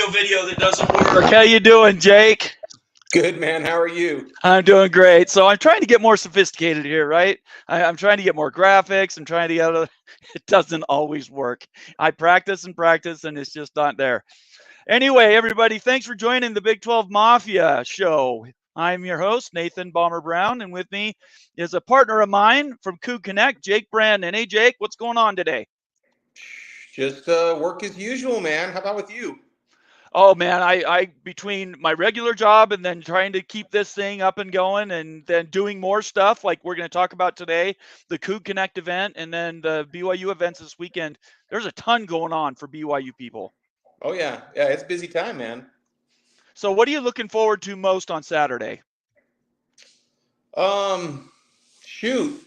audio video that doesn't work. How you doing, Jake? Good, man. How are you? I'm doing great. So I'm trying to get more sophisticated here, right? I'm trying to get more graphics. I'm trying to get it doesn't always work. I practice and practice, and it's just not there. Anyway, everybody, thanks for joining the Big 12 Mafia show. I'm your host, Nathan Bomber Brown, and with me is a partner of mine from Coup Connect, Jake Brandon. Hey, Jake, what's going on today? Just work as usual, man. How about with you? Oh man, I between my regular job and then trying to keep this thing up and going and then doing more stuff like we're going to talk about today, the Coup Connect event and then the BYU events this weekend. There's a ton going on for BYU people. Oh yeah, it's a busy time, man. So what are you looking forward to most on Saturday? Shoot.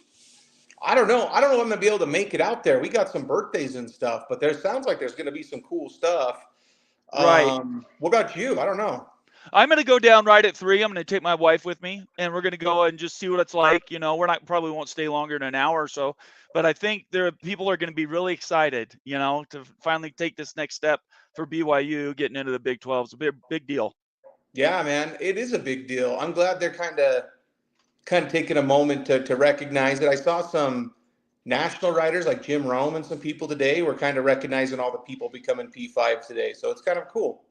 I don't know. I don't know if I'm gonna be able to make it out there. We got some birthdays and stuff, but there sounds like there's gonna be some cool stuff. Right. What about you? I don't know. I'm going to go down right at 3. I'm going to take my wife with me, and we're going to go and just see what it's like. You know, we're not probably won't stay longer than an hour or so, but I think people are going to be really excited, you know, to finally take this next step for BYU getting into the Big 12. It's a big deal. Yeah, man, it is a big deal. I'm glad they're kind of taking a moment to recognize it. I saw some national writers like Jim Rome and some people today were kind of recognizing all the people becoming P5 today. So it's kind of cool.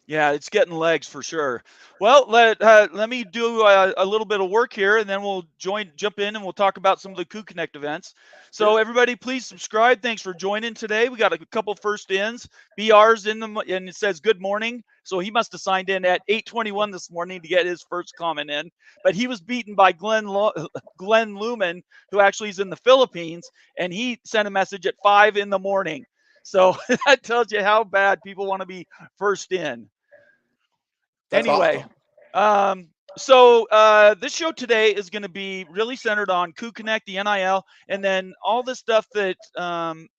Yeah, it's getting legs for sure. Well, let me do a little bit of work here, and then we'll jump in, and we'll talk about some of the Coup Connect events. So Sure. everybody, please subscribe. Thanks for joining today. We got a couple first ins. BR's in them, and it says good morning. So he must have signed in at 8:21 this morning to get his first comment in. But he was beaten by Glenn Lumen, who actually is in the Philippines, and he sent a message at 5 in the morning. So that tells you how bad people want to be first in. That's Anyway, awesome. this show today is going to be really centered on Coup Connect, the NIL, and then all the stuff that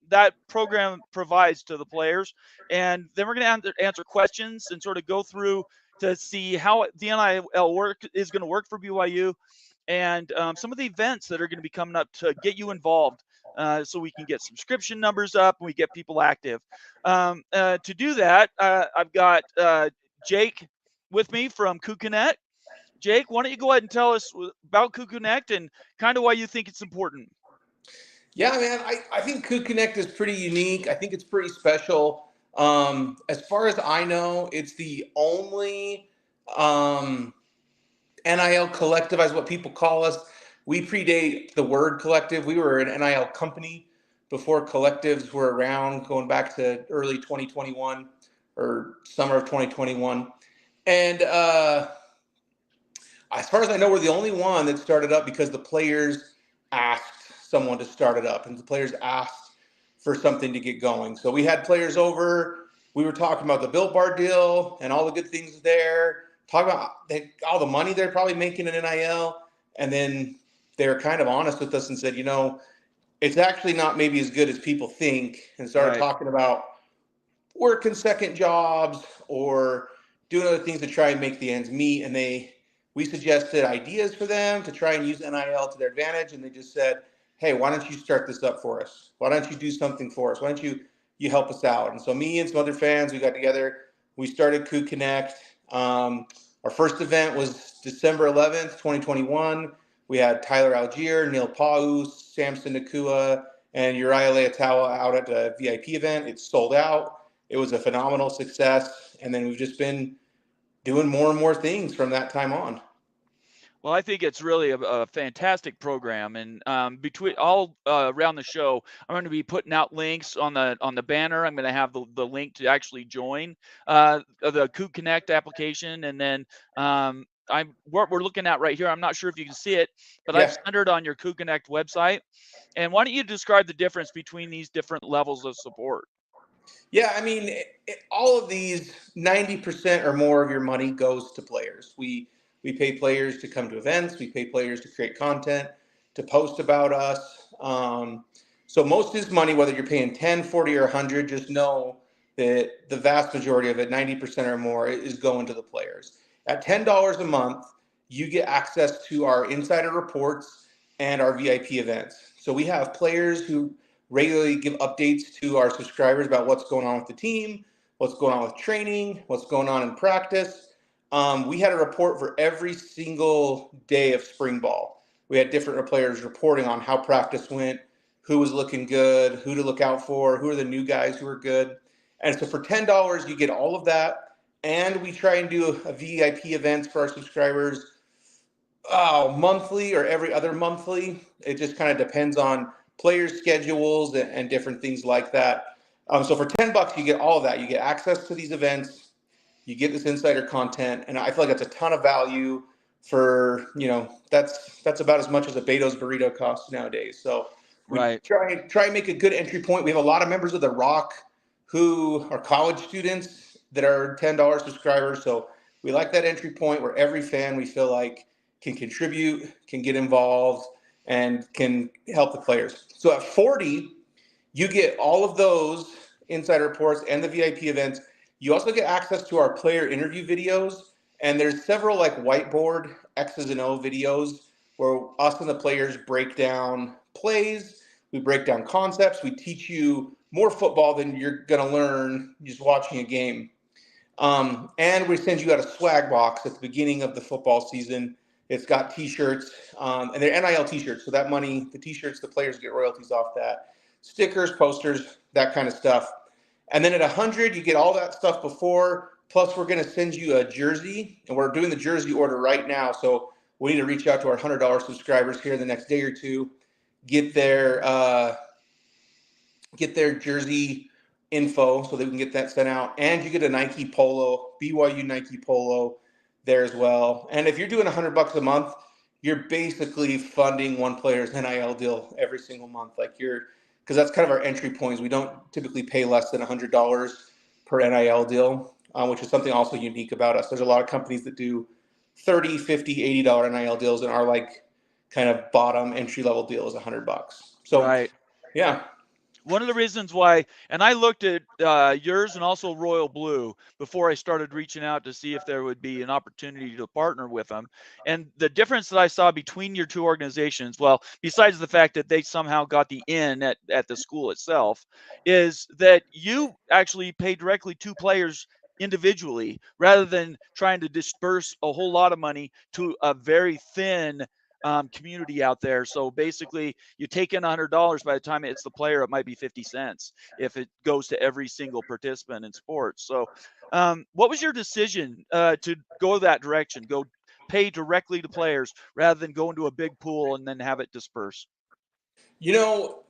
that program provides to the players. And then we're going to answer questions and sort of go through to see how the NIL work is going to work for BYU and some of the events that are going to be coming up to get you involved. So we can get subscription numbers up and we get people active. To do that, I've got Jake with me from Coup Connect. Jake, why don't you go ahead and tell us about Coup Connect and kind of why you think it's important? Yeah, man, I think Coup Connect is pretty unique. I think it's pretty special. As far as I know, it's the only NIL collective, as what people call us. We predate the word collective. We were an NIL company before collectives were around, going back to early 2021 or summer of 2021. And as far as I know, we're the only one that started up because the players asked someone to start it up, and the players asked for something to get going. So we had players over. We were talking about the Built Bar deal and all the good things there. Talk about all the money they're probably making in NIL, and then they were kind of honest with us and said, you know, it's actually not maybe as good as people think, and started Right. talking about working second jobs or doing other things to try and make the ends meet. And we suggested ideas for them to try and use NIL to their advantage. And they just said, hey, why don't you start this up for us? Why don't you do something for us? Why don't you help us out? And so me and some other fans, we got together. We started Coup Connect. Our first event was December 11th, 2021. We had Tyler Algier, Neil Paus, Samson Nakua, and Uriah Leatawa out at the VIP event. It sold out. It was a phenomenal success. And then we've just been doing more and more things from that time on. Well, I think it's really a fantastic program, and between all around the show, I'm going to be putting out links on the banner. I'm going to have the link to actually join the Coup Connect application, and then what we're looking at right here. I'm not sure if you can see it, but I've Yeah. centered on your Coup Connect website. And why don't you describe the difference between these different levels of support? Yeah, I mean, all of these, 90% or more of your money goes to players. We pay players to come to events. We pay players to create content, to post about us. So most of this money, whether you're paying 10, 40, or 100, just know that the vast majority of it, 90% or more, is going to the players. At $10 a month, you get access to our insider reports and our VIP events. So we have players who regularly give updates to our subscribers about what's going on with the team. what's going on with training, what's going on in practice. We had a report for every single day of spring ball. We had different players reporting on how practice went, who was looking good, who to look out for, who are the new guys who are good. And so for $10, you get all of that. And we try and do a VIP events for our subscribers monthly or every other monthly. It just kind of depends on players' schedules and different things like that. So for $10, you get all of that. You get access to these events, you get this insider content, and I feel like that's a ton of value for, that's about as much as a Beto's burrito costs nowadays. So we Right. try and make a good entry point. We have a lot of members of the Rock who are college students that are $10 subscribers. So we like that entry point where every fan, we feel like, can contribute, can get involved, and can help the players. So at 40, you get all of those insider reports and the VIP events. You also get access to our player interview videos, and there's several like whiteboard X's and O videos where us and the players break down plays, we break down concepts, we teach you more football than you're going to learn just watching a game. And we send you out a swag box at the beginning of the football season. It's got T-shirts, and they're NIL T-shirts. So that money, the T-shirts, the players get royalties off that. Stickers, posters, that kind of stuff. And then at 100, you get all that stuff before. Plus, we're going to send you a jersey, and we're doing the jersey order right now. So we need to reach out to our $100 subscribers here in the next day or two, get their jersey info so that we can get that sent out. And you get a Nike polo, BYU Nike polo there as well. And if you're doing $100 a month, you're basically funding one player's NIL deal every single month. Because that's kind of our entry points. We don't typically pay less than $100 per NIL deal, which is something also unique about us. There's a lot of companies that do $30, $50, $80 NIL deals, and our like kind of bottom entry level deal is $100. So Right. yeah. One of the reasons why, and I looked at yours and also Royal Blue before I started reaching out to see if there would be an opportunity to partner with them. And the difference that I saw between your two organizations, well, besides the fact that they somehow got the in at the school itself, is that you actually pay directly to players individually rather than trying to disperse a whole lot of money to a very thin community out there. So basically, you take in $100. By the time it's the player, it might be 50 cents if it goes to every single participant in sports. So, what was your decision to go that direction? Go pay directly to players rather than go into a big pool and then have it disperse. You know,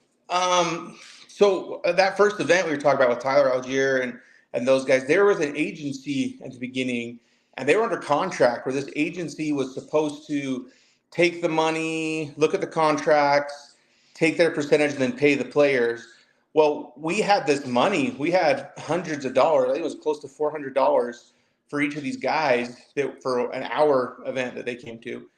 so that first event we were talking about with Tyler Algier and those guys, there was an agency at the beginning, and they were under contract where this agency was supposed to take the money, look at the contracts, take their percentage, and then pay the players. Well, we had this money. We had hundreds of dollars. I think it was close to $400 for each of these guys that for an hour event that they came to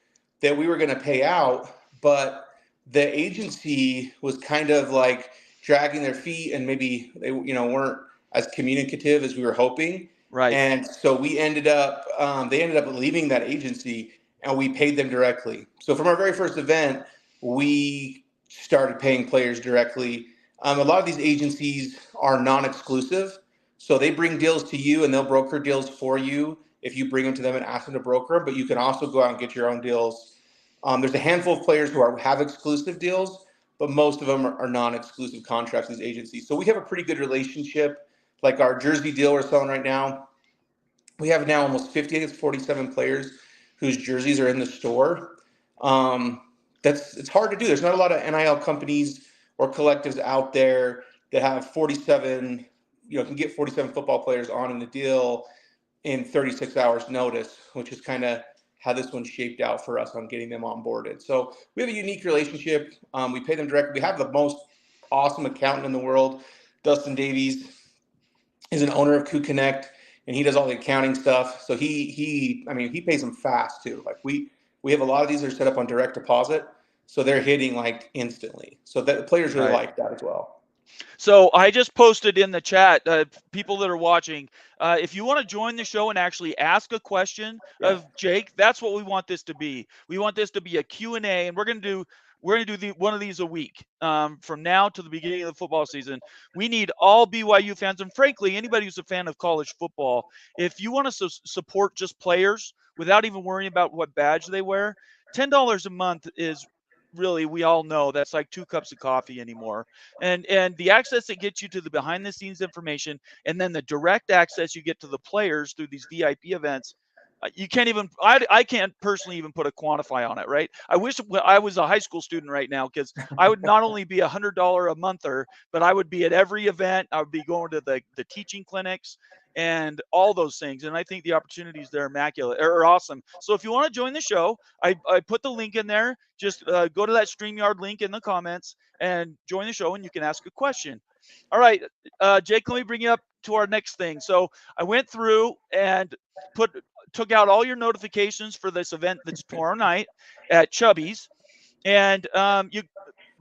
that we were going to pay out, but the agency was kind of like dragging their feet and maybe they weren't as communicative as we were hoping. Right. And so we ended up they ended up leaving that agency and we paid them directly. So from our very first event, we started paying players directly. A lot of these agencies are non-exclusive, so they bring deals to you and they'll broker deals for you if you bring them to them and ask them to broker them, but you can also go out and get your own deals. There's a handful of players who have exclusive deals, but most of them are non-exclusive contracts with agencies. So we have a pretty good relationship. Like our jersey deal we're selling right now, we have now almost 50, I think it's 47 players whose jerseys are in the store. Um, it's hard to do. There's not a lot of NIL companies or collectives out there that have 47, can get 47 football players on in the deal in 36 hours notice, which is kind of how this one shaped out for us on getting them onboarded. So we have a unique relationship. We pay them directly. We have the most awesome accountant in the world. Dustin Davies is an owner of Connect, and he does all the accounting stuff. So he pays them fast too. Like we have a lot of these that are set up on direct deposit, so they're hitting like instantly. So that the players really Right. like that as well. So I just posted in the chat, people that are watching, if you want to join the show and actually ask a question Yeah. of Jake, that's what we want this to be. We want this to be a Q&A, and we're going to do we're going to do one of these a week from now to the beginning of the football season. We need all BYU fans, and frankly, anybody who's a fan of college football. If you want to support just players without even worrying about what badge they wear, $10 a month is really, we all know that's like 2 cups of coffee anymore. And the access that gets you to the behind the scenes information, and then the direct access you get to the players through these VIP events, you can't even, I can't personally even put a quantify on it, right? I wish I was a high school student right now, because I would not only be $100 a monther, but I would be at every event. I would be going to the teaching clinics and all those things. And I think the opportunities there are immaculate, or awesome. So if you want to join the show, I put the link in there. Just go to that StreamYard link in the comments and join the show, and you can ask a question. All right, Jake, let me bring you up to our next thing. So I went through and took out all your notifications for this event that's tomorrow night at Chubby's. And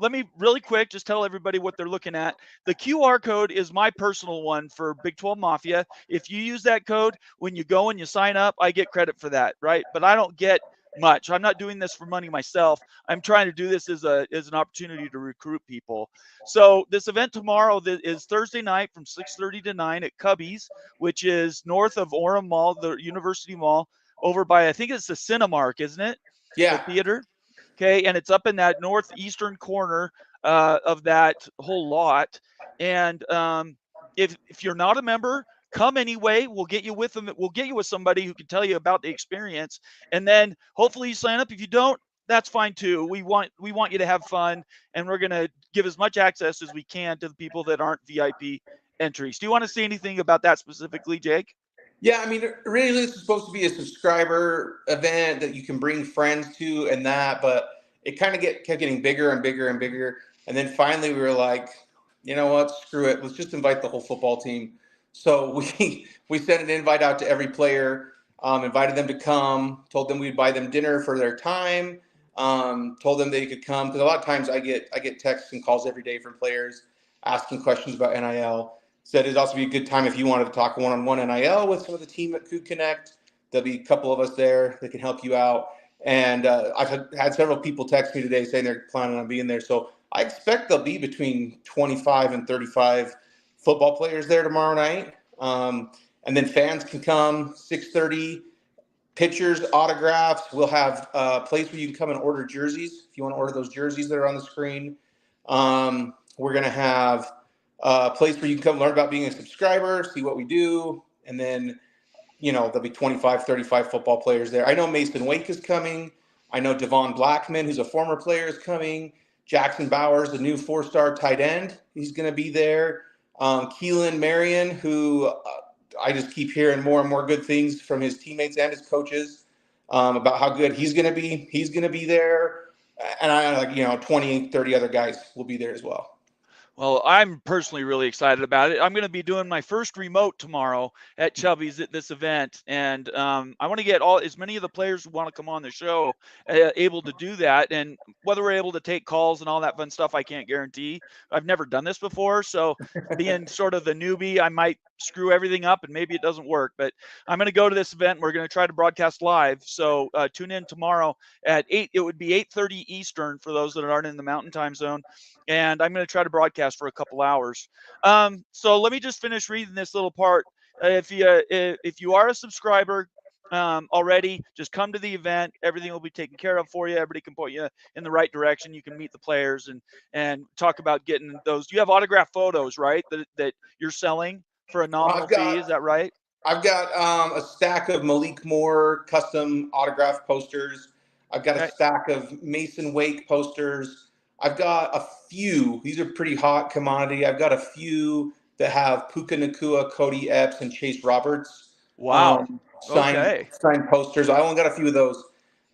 let me really quick just tell everybody what they're looking at. The QR code is my personal one for Big 12 Mafia. If you use that code, when you go and you sign up, I get credit for that, right? But I don't get much. I'm not doing this for money myself. I'm trying to do this as an opportunity to recruit people. So this event tomorrow is Thursday night from 6:30 to 9 at Cubby's, which is north of Orem Mall, the University Mall, over by, I think it's the Cinemark, isn't it? The Yeah. theater. Okay, and it's up in that northeastern corner of that whole lot. And if you're not a member, come anyway. We'll get you with them. We'll get you with somebody who can tell you about the experience, and then hopefully you sign up. If you don't, that's fine too. We want you to have fun, and we're gonna give as much access as we can to the people that aren't VIP entries. Do you want to say anything about that specifically, Jake? Yeah, I mean, originally this is supposed to be a subscriber event that you can bring friends to and that, but it kind of kept getting bigger and bigger and bigger. And then finally we were like, you know what, screw it. Let's just invite the whole football team. So we sent an invite out to every player, invited them to come, told them we'd buy them dinner for their time, told them they could come. Because a lot of times I get texts and calls every day from players asking questions about NIL. Said it'd also be a good time if you wanted to talk one-on-one NIL with some of the team at Coug Connect. There'll be a couple of us there that can help you out. And I've had several people text me today saying they're planning on being there. So I expect there'll be between 25 and 35 football players there tomorrow night. And then fans can come, 6:30, pictures, autographs. We'll have a place where you can come and order jerseys if you want to order those jerseys that are on the screen. We're going to have a place where you can come learn about being a subscriber, see what we do, and then, there'll be 25, 35 football players there. I know Mason Wake is coming. I know Devon Blackman, who's a former player, is coming. Jackson Bowers, the new 4-star tight end, he's going to be there. Keelan Marion, who I just keep hearing more and more good things from his teammates and his coaches about how good he's going to be. He's going to be there. And I 20, 30 other guys will be there as well. Well, I'm personally really excited about it. I'm going to be doing my first remote tomorrow at Chubby's at this event, and I want to get as many of the players who want to come on the show able to do that. And whether we're able to take calls and all that fun stuff, I can't guarantee. I've never done this before, so being sort of the newbie, I might screw everything up and maybe it doesn't work. But I'm going to go to this event. We're going to try to broadcast live, so tune in tomorrow at 8. It would be 8:30 Eastern for those that aren't in the Mountain Time Zone. And I'm going to try to broadcast for a couple hours. So let me just finish reading this little part. If you are a subscriber already, just come to the event. Everything will be taken care of for you. Everybody can point you in the right direction. You can meet the players and talk about getting those. You have autographed photos, right? That you're selling for a nominal fee. Is that right? I've got a stack of Malik Moore custom autograph posters. I've got a stack of Mason Wake posters. I've got a few. These are pretty hot commodity. I've got a few that have Puka Nakua, Cody Epps, and Chase Roberts. Wow. Signed posters. I only got a few of those.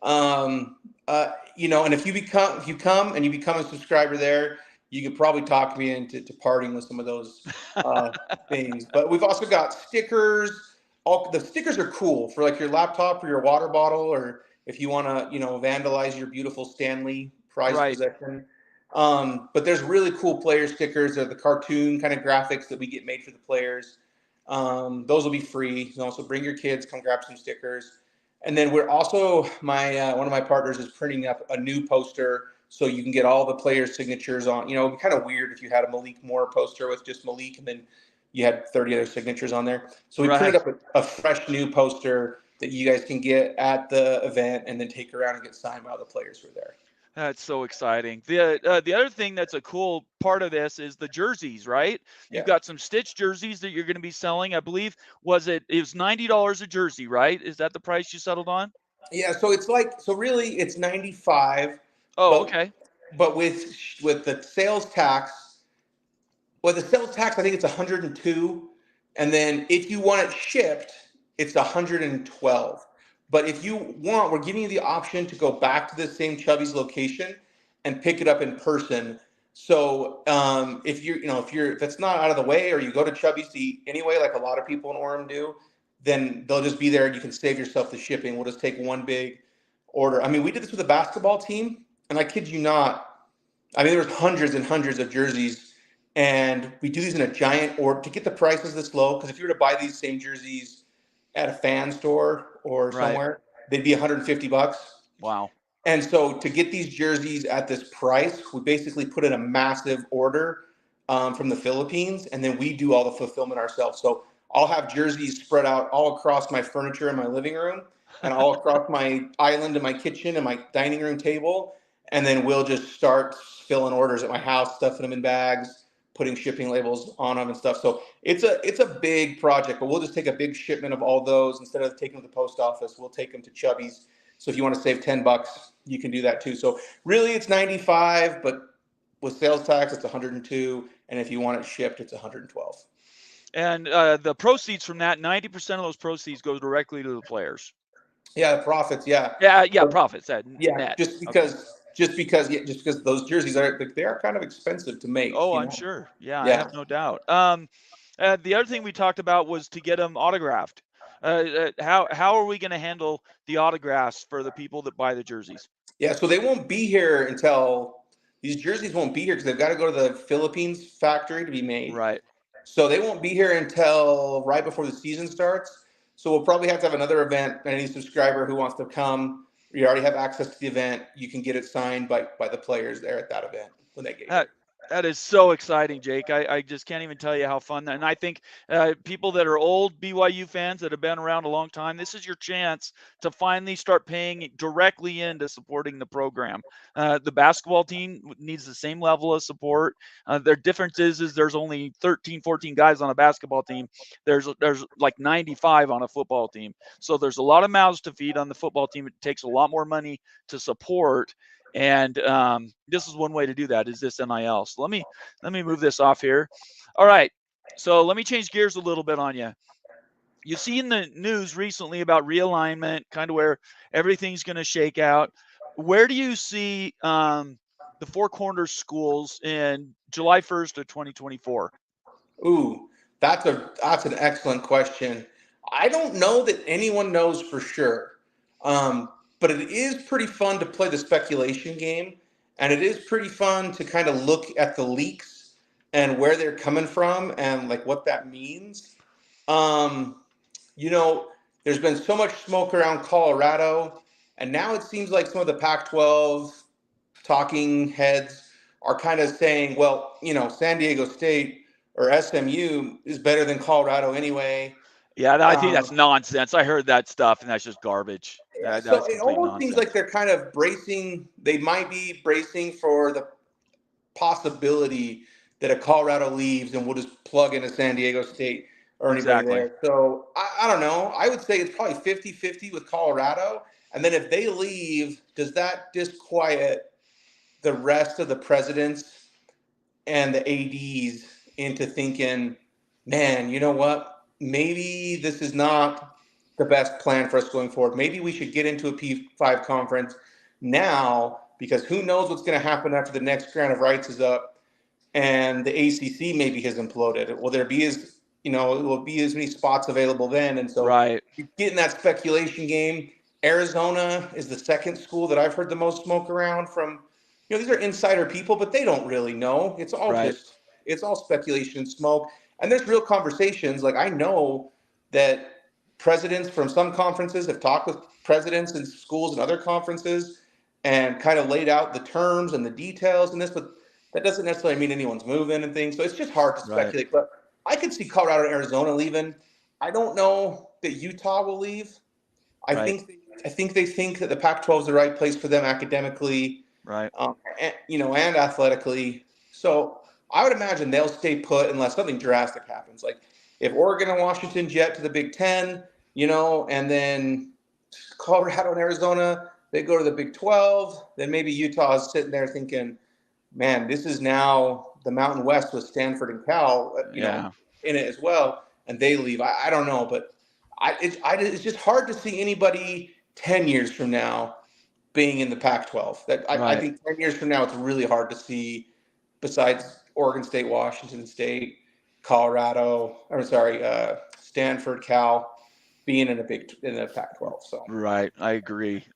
And if you come and you become a subscriber there, you could probably talk me into partying with some of those things. But we've also got stickers. All the stickers are cool for like your laptop or your water bottle, or if you want to, vandalize your beautiful Stanley prize possession. But there's really cool player stickers. They're the cartoon kind of graphics that we get made for the players. Those will be free. You can also bring your kids, come grab some stickers. And then we're also one of my partners is printing up a new poster so you can get all the players' signatures on. It'd be kind of weird if you had a Malik Moore poster with just Malik and then you had 30 other signatures on there. So we printed up a fresh new poster that you guys can get at the event and then take around and get signed by all the players who are there. That's so exciting. The other thing that's a cool part of this is the jerseys, right? Yeah. You've got some stitch jerseys that you're going to be selling. I believe it was $90 a jersey, right? Is that the price you settled on? Yeah, so really it's 95. Oh, but, okay. But with the sales tax, I think it's 102, and then if you want it shipped, it's 112. But if you want, we're giving you the option to go back to the same Chubby's location and pick it up in person. So if that's not out of the way, or you go to Chubby's to eat anyway, like a lot of people in Orem do, then they'll just be there and you can save yourself the shipping. We'll just take one big order. I mean, we did this with a basketball team, and I kid you not, I mean, there was hundreds and hundreds of jerseys, and we do these in a giant order to get the prices this low. Because if you were to buy these same jerseys at a fan store or somewhere, they'd be $150. Wow. And so to get these jerseys at this price, we basically put in a massive order from the Philippines, and then we do all the fulfillment ourselves. So I'll have jerseys spread out all across my furniture in my living room and all across my island in my kitchen and my dining room table. And then we'll just start filling orders at my house, stuffing them in bags, putting shipping labels on them and stuff. So it's a big project, but we'll just take a big shipment of all those. Instead of taking them to the post office, we'll take them to Chubby's. So if you want to save $10, you can do that too. So really it's 95, but with sales tax, it's 102. And if you want it shipped, it's 112. And the proceeds from that, 90% of those proceeds go directly to the players. Yeah, the profits. Yeah. Yeah, profits. Net. Just because those jerseys are kind of expensive to make. Oh, I'm sure. Yeah, I have no doubt. The other thing we talked about was to get them autographed. How are we going to handle the autographs for the people that buy the jerseys? Yeah, so they won't be here until these jerseys won't be here because they've got to go to the Philippines factory to be made. Right. So they won't be here until right before the season starts. So we'll probably have to have another event. Any subscriber who wants to come, you already have access to the event. You can get it signed by the players there at that event when they get here. That is so exciting, Jake. I just can't even tell you how fun that. And I think people that are old BYU fans that have been around a long time, this is your chance to finally start paying directly into supporting the program. The basketball team needs the same level of support. Their difference is there's only 13, 14 guys on a basketball team. There's like 95 on a football team. So there's a lot of mouths to feed on the football team. It takes a lot more money to support. And this is one way to do that is this NIL. So let me move this off here. All right. So let me change gears a little bit on you. You've seen the news recently about realignment, kind of where everything's going to shake out. Where do you see the Four Corners schools in July 1st of 2024? Ooh, that's an excellent question. I don't know that anyone knows for sure. But it is pretty fun to play the speculation game, and it is pretty fun to kind of look at the leaks and where they're coming from and like what that means. There's been so much smoke around Colorado, and now it seems like some of the Pac-12 talking heads are kind of saying, well, San Diego State or SMU is better than Colorado anyway. Yeah, I think that's nonsense. I heard that stuff, and that's just garbage. So it almost seems like they're kind of bracing. They might be bracing for the possibility that a Colorado leaves and we'll just plug into San Diego State or anybody there. So I don't know. I would say it's probably 50-50 with Colorado. And then if they leave, does that disquiet the rest of the presidents and the ADs into thinking, man, you know what? Maybe this is not the best plan for us going forward. Maybe we should get into a P5 conference now, because who knows what's going to happen after the next grant of rights is up and the ACC maybe has imploded. Will there be as many spots available then? And so you get in that speculation game. Arizona is the second school that I've heard the most smoke around from. These are insider people, but they don't really know. It's all it's all speculation and smoke. And there's real conversations. Like, I know that presidents from some conferences have talked with presidents in schools and other conferences, and kind of laid out the terms and the details in this, but that doesn't necessarily mean anyone's moving and things. So it's just hard to Right. speculate. But I could see Colorado and Arizona leaving. I don't know that Utah will leave. I Right. think they think that the Pac-12 is the right place for them academically, Right. and athletically. So I would imagine they'll stay put unless something drastic happens. Like if Oregon and Washington jet to the Big Ten, and then Colorado and Arizona, they go to the Big 12, then maybe Utah is sitting there thinking, man, this is now the Mountain West with Stanford and Cal, Yeah. in it as well, and they leave. I don't know, but it's just hard to see anybody 10 years from now being in the Pac-12. I Right. think 10 years from now, it's really hard to see, besides Oregon State, Washington State, Stanford, Cal, being in the Pac-12. So Right. I agree.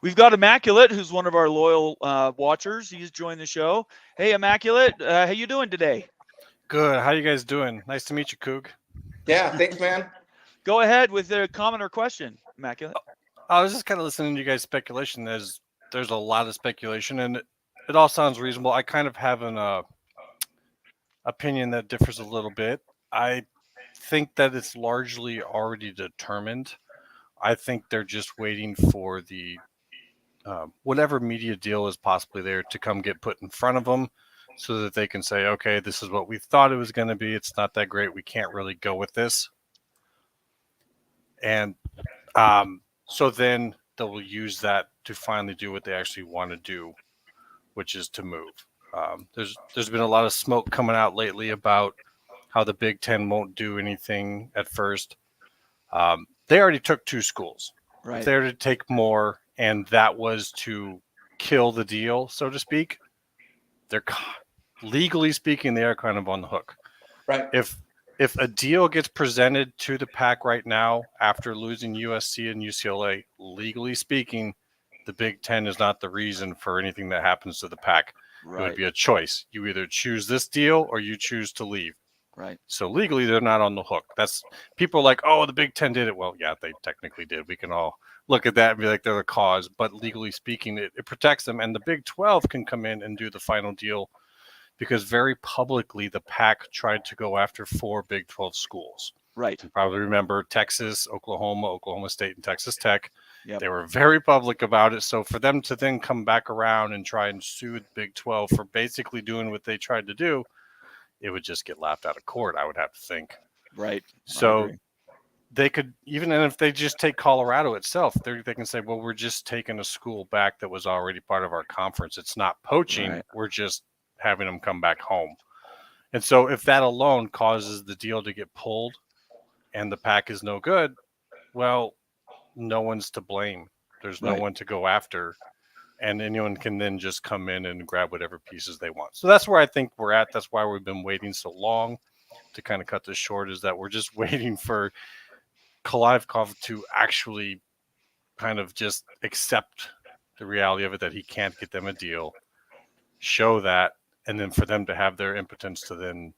We've got Immaculate, who's one of our loyal watchers. He's joined the show. Hey, Immaculate, how you doing today? Good. How you guys doing? Nice to meet you, Coog. yeah, thanks, man. Go ahead with a comment or question, Immaculate. I was just kind of listening to you guys' speculation. There's a lot of speculation, and it all sounds reasonable. I kind of have an opinion that differs a little bit. I think that it's largely already determined. I think they're just waiting for the whatever media deal is possibly there to come get put in front of them, so that they can say, okay, this is what we thought it was going to be. It's not that great. We can't really go with this. And so then they'll use that to finally do what they actually want to do, which is to move. There's been a lot of smoke coming out lately about how the Big Ten won't do anything at first. They already took 2 schools. Right. If they were to take more, and that was to kill the deal, so to speak, they're legally speaking, they are kind of on the hook. Right. If a deal gets presented to the Pac right now after losing USC and UCLA, legally speaking, the Big Ten is not the reason for anything that happens to the Pac. Right. It would be a choice. You either choose this deal or you choose to leave. Right. So legally, they're not on the hook. That's people are like, oh, the Big Ten did it. Well, yeah, they technically did. We can all look at that and be like, they're the cause. But legally speaking, it protects them. And the Big 12 can come in and do the final deal, because very publicly the Pac tried to go after 4 Big 12 schools. Right. You probably remember Texas, Oklahoma State, and Texas Tech. Yep. They were very public about it. So for them to then come back around and try and sue the Big 12 for basically doing what they tried to do, it would just get laughed out of court, I would have to think. Right. So they could, even if they just take Colorado itself, they can say, well, we're just taking a school back that was already part of our conference. It's not poaching. Right. We're just having them come back home. And so if that alone causes the deal to get pulled and the Pac is no good, well, no one's to blame. There's no one to go after. And anyone can then just come in and grab whatever pieces they want. So that's where I think we're at. That's why we've been waiting so long to kind of cut this short, is that we're just waiting for Kalivkov to actually kind of just accept the reality of it, that he can't get them a deal, show that, and then for them to have their impotence to then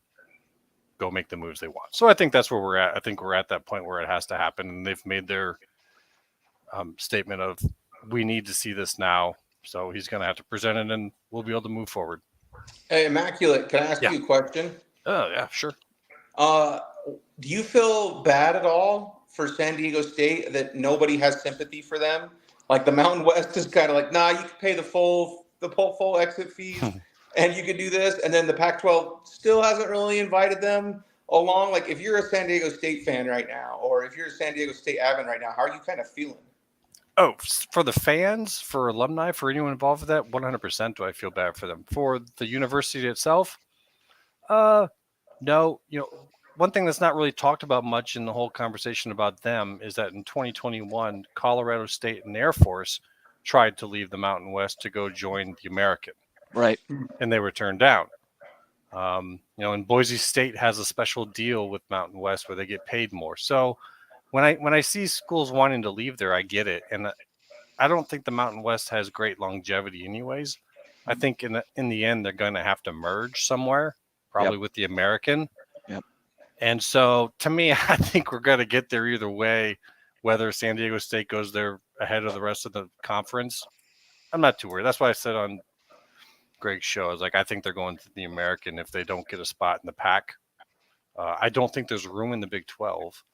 go make the moves they want. So I think that's where we're at. I think we're at that point where it has to happen, and they've made their statement of, we need to see this now. So he's going to have to present it, and we'll be able to move forward. Hey, Immaculate, can I ask you a question? Oh, yeah, sure. Do you feel bad at all for San Diego State that nobody has sympathy for them? Like the Mountain West is kind of like, nah, you can pay the full exit fees and you can do this. And then the Pac-12 still hasn't really invited them along. Like if you're a San Diego State fan right now, or if you're a San Diego State admin right now, how are you kind of feeling? Oh, for the fans, for alumni, for anyone involved with that, 100% do I feel bad for them. For the university itself, no. One thing that's not really talked about much in the whole conversation about them is that in 2021, Colorado State and Air Force tried to leave the Mountain West to go join the American. Right. And they were turned down. And Boise State has a special deal with Mountain West where they get paid more. So when I see schools wanting to leave there, I get it. And I don't think the Mountain West has great longevity anyways. I think in the end, they're going to have to merge somewhere, probably with the American. Yep. And so to me, I think we're going to get there either way, whether San Diego State goes there ahead of the rest of the conference. I'm not too worried. That's why I said on Greg's show, I was like, I think they're going to the American if they don't get a spot in the Pac. I don't think there's room in the Big 12.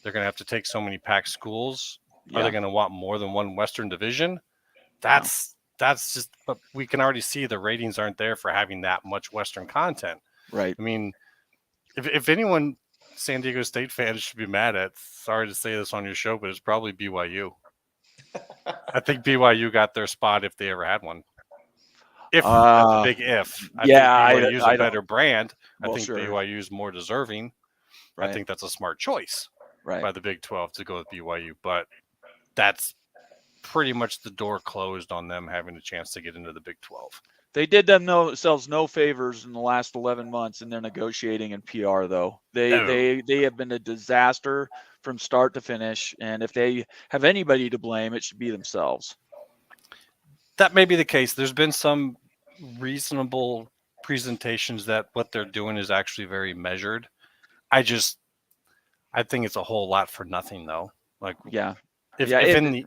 They're going to have to take so many Pac schools. Are they going to want more than one Western division? That's just, but we can already see the ratings aren't there for having that much Western content. Right. I mean, if anyone San Diego State fans should be mad at, sorry to say this on your show, but it's probably BYU. I think BYU got their spot if they ever had one. If that's a big if. I think BYU is a better brand. I think BYU is more deserving. Right. I think that's a smart choice by the Big 12 to go with BYU, but that's pretty much the door closed on them having a chance to get into the Big 12. They did themselves no favors in the last 11 months in their negotiating and PR, though. They have been a disaster from start to finish, and if they have anybody to blame, it should be themselves. That may be the case. There's been some reasonable presentations that what they're doing is actually very measured. I think it's a whole lot for nothing, though. Like, if in the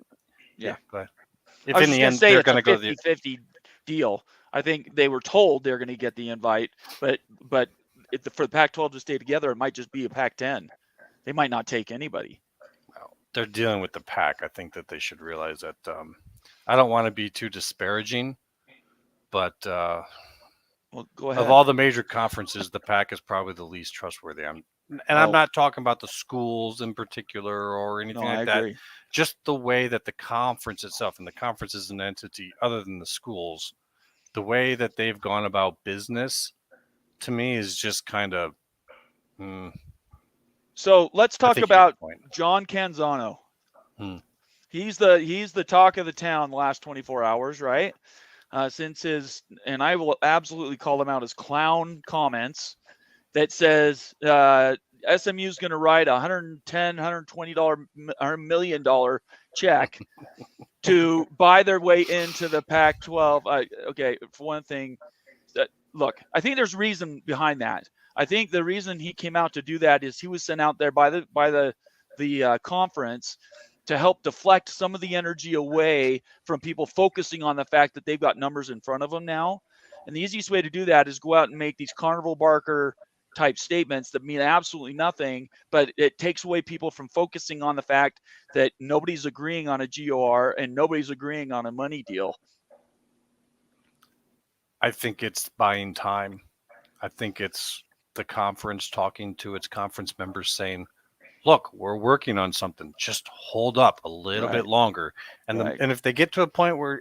end they're going to go the 50-50 deal. I think they were told they're going to get the invite, but for the Pac-12 to stay together, it might just be a Pac-10. They might not take anybody. Well, they're dealing with the Pac. I think that they should realize that. I don't want to be too disparaging, but well, go ahead. Of all the major conferences, the Pac is probably the least trustworthy. I'm not talking about the schools in particular or anything like that. Agree. Just the way that the conference itself, and the conference is an entity other than the schools, the way that they've gone about business, to me, is just kind of. So let's talk about John Canzano. He's the talk of the town the last 24 hours, right? Since and I will absolutely call him out as clown comments that says SMU is going to write $110, $120, $100 million check to buy their way into the Pac-12. Okay, for one thing, look, I think there's reason behind that. I think the reason he came out to do that is he was sent out there by the conference to help deflect some of the energy away from people focusing on the fact that they've got numbers in front of them now. And the easiest way to do that is go out and make these carnival barker type statements that mean absolutely nothing, but it takes away people from focusing on the fact that nobody's agreeing on a GOR and nobody's agreeing on a money deal. I think it's buying time. I think it's the conference talking to its conference members saying, look, we're working on something. Just hold up a little bit longer. And and if they get to a point where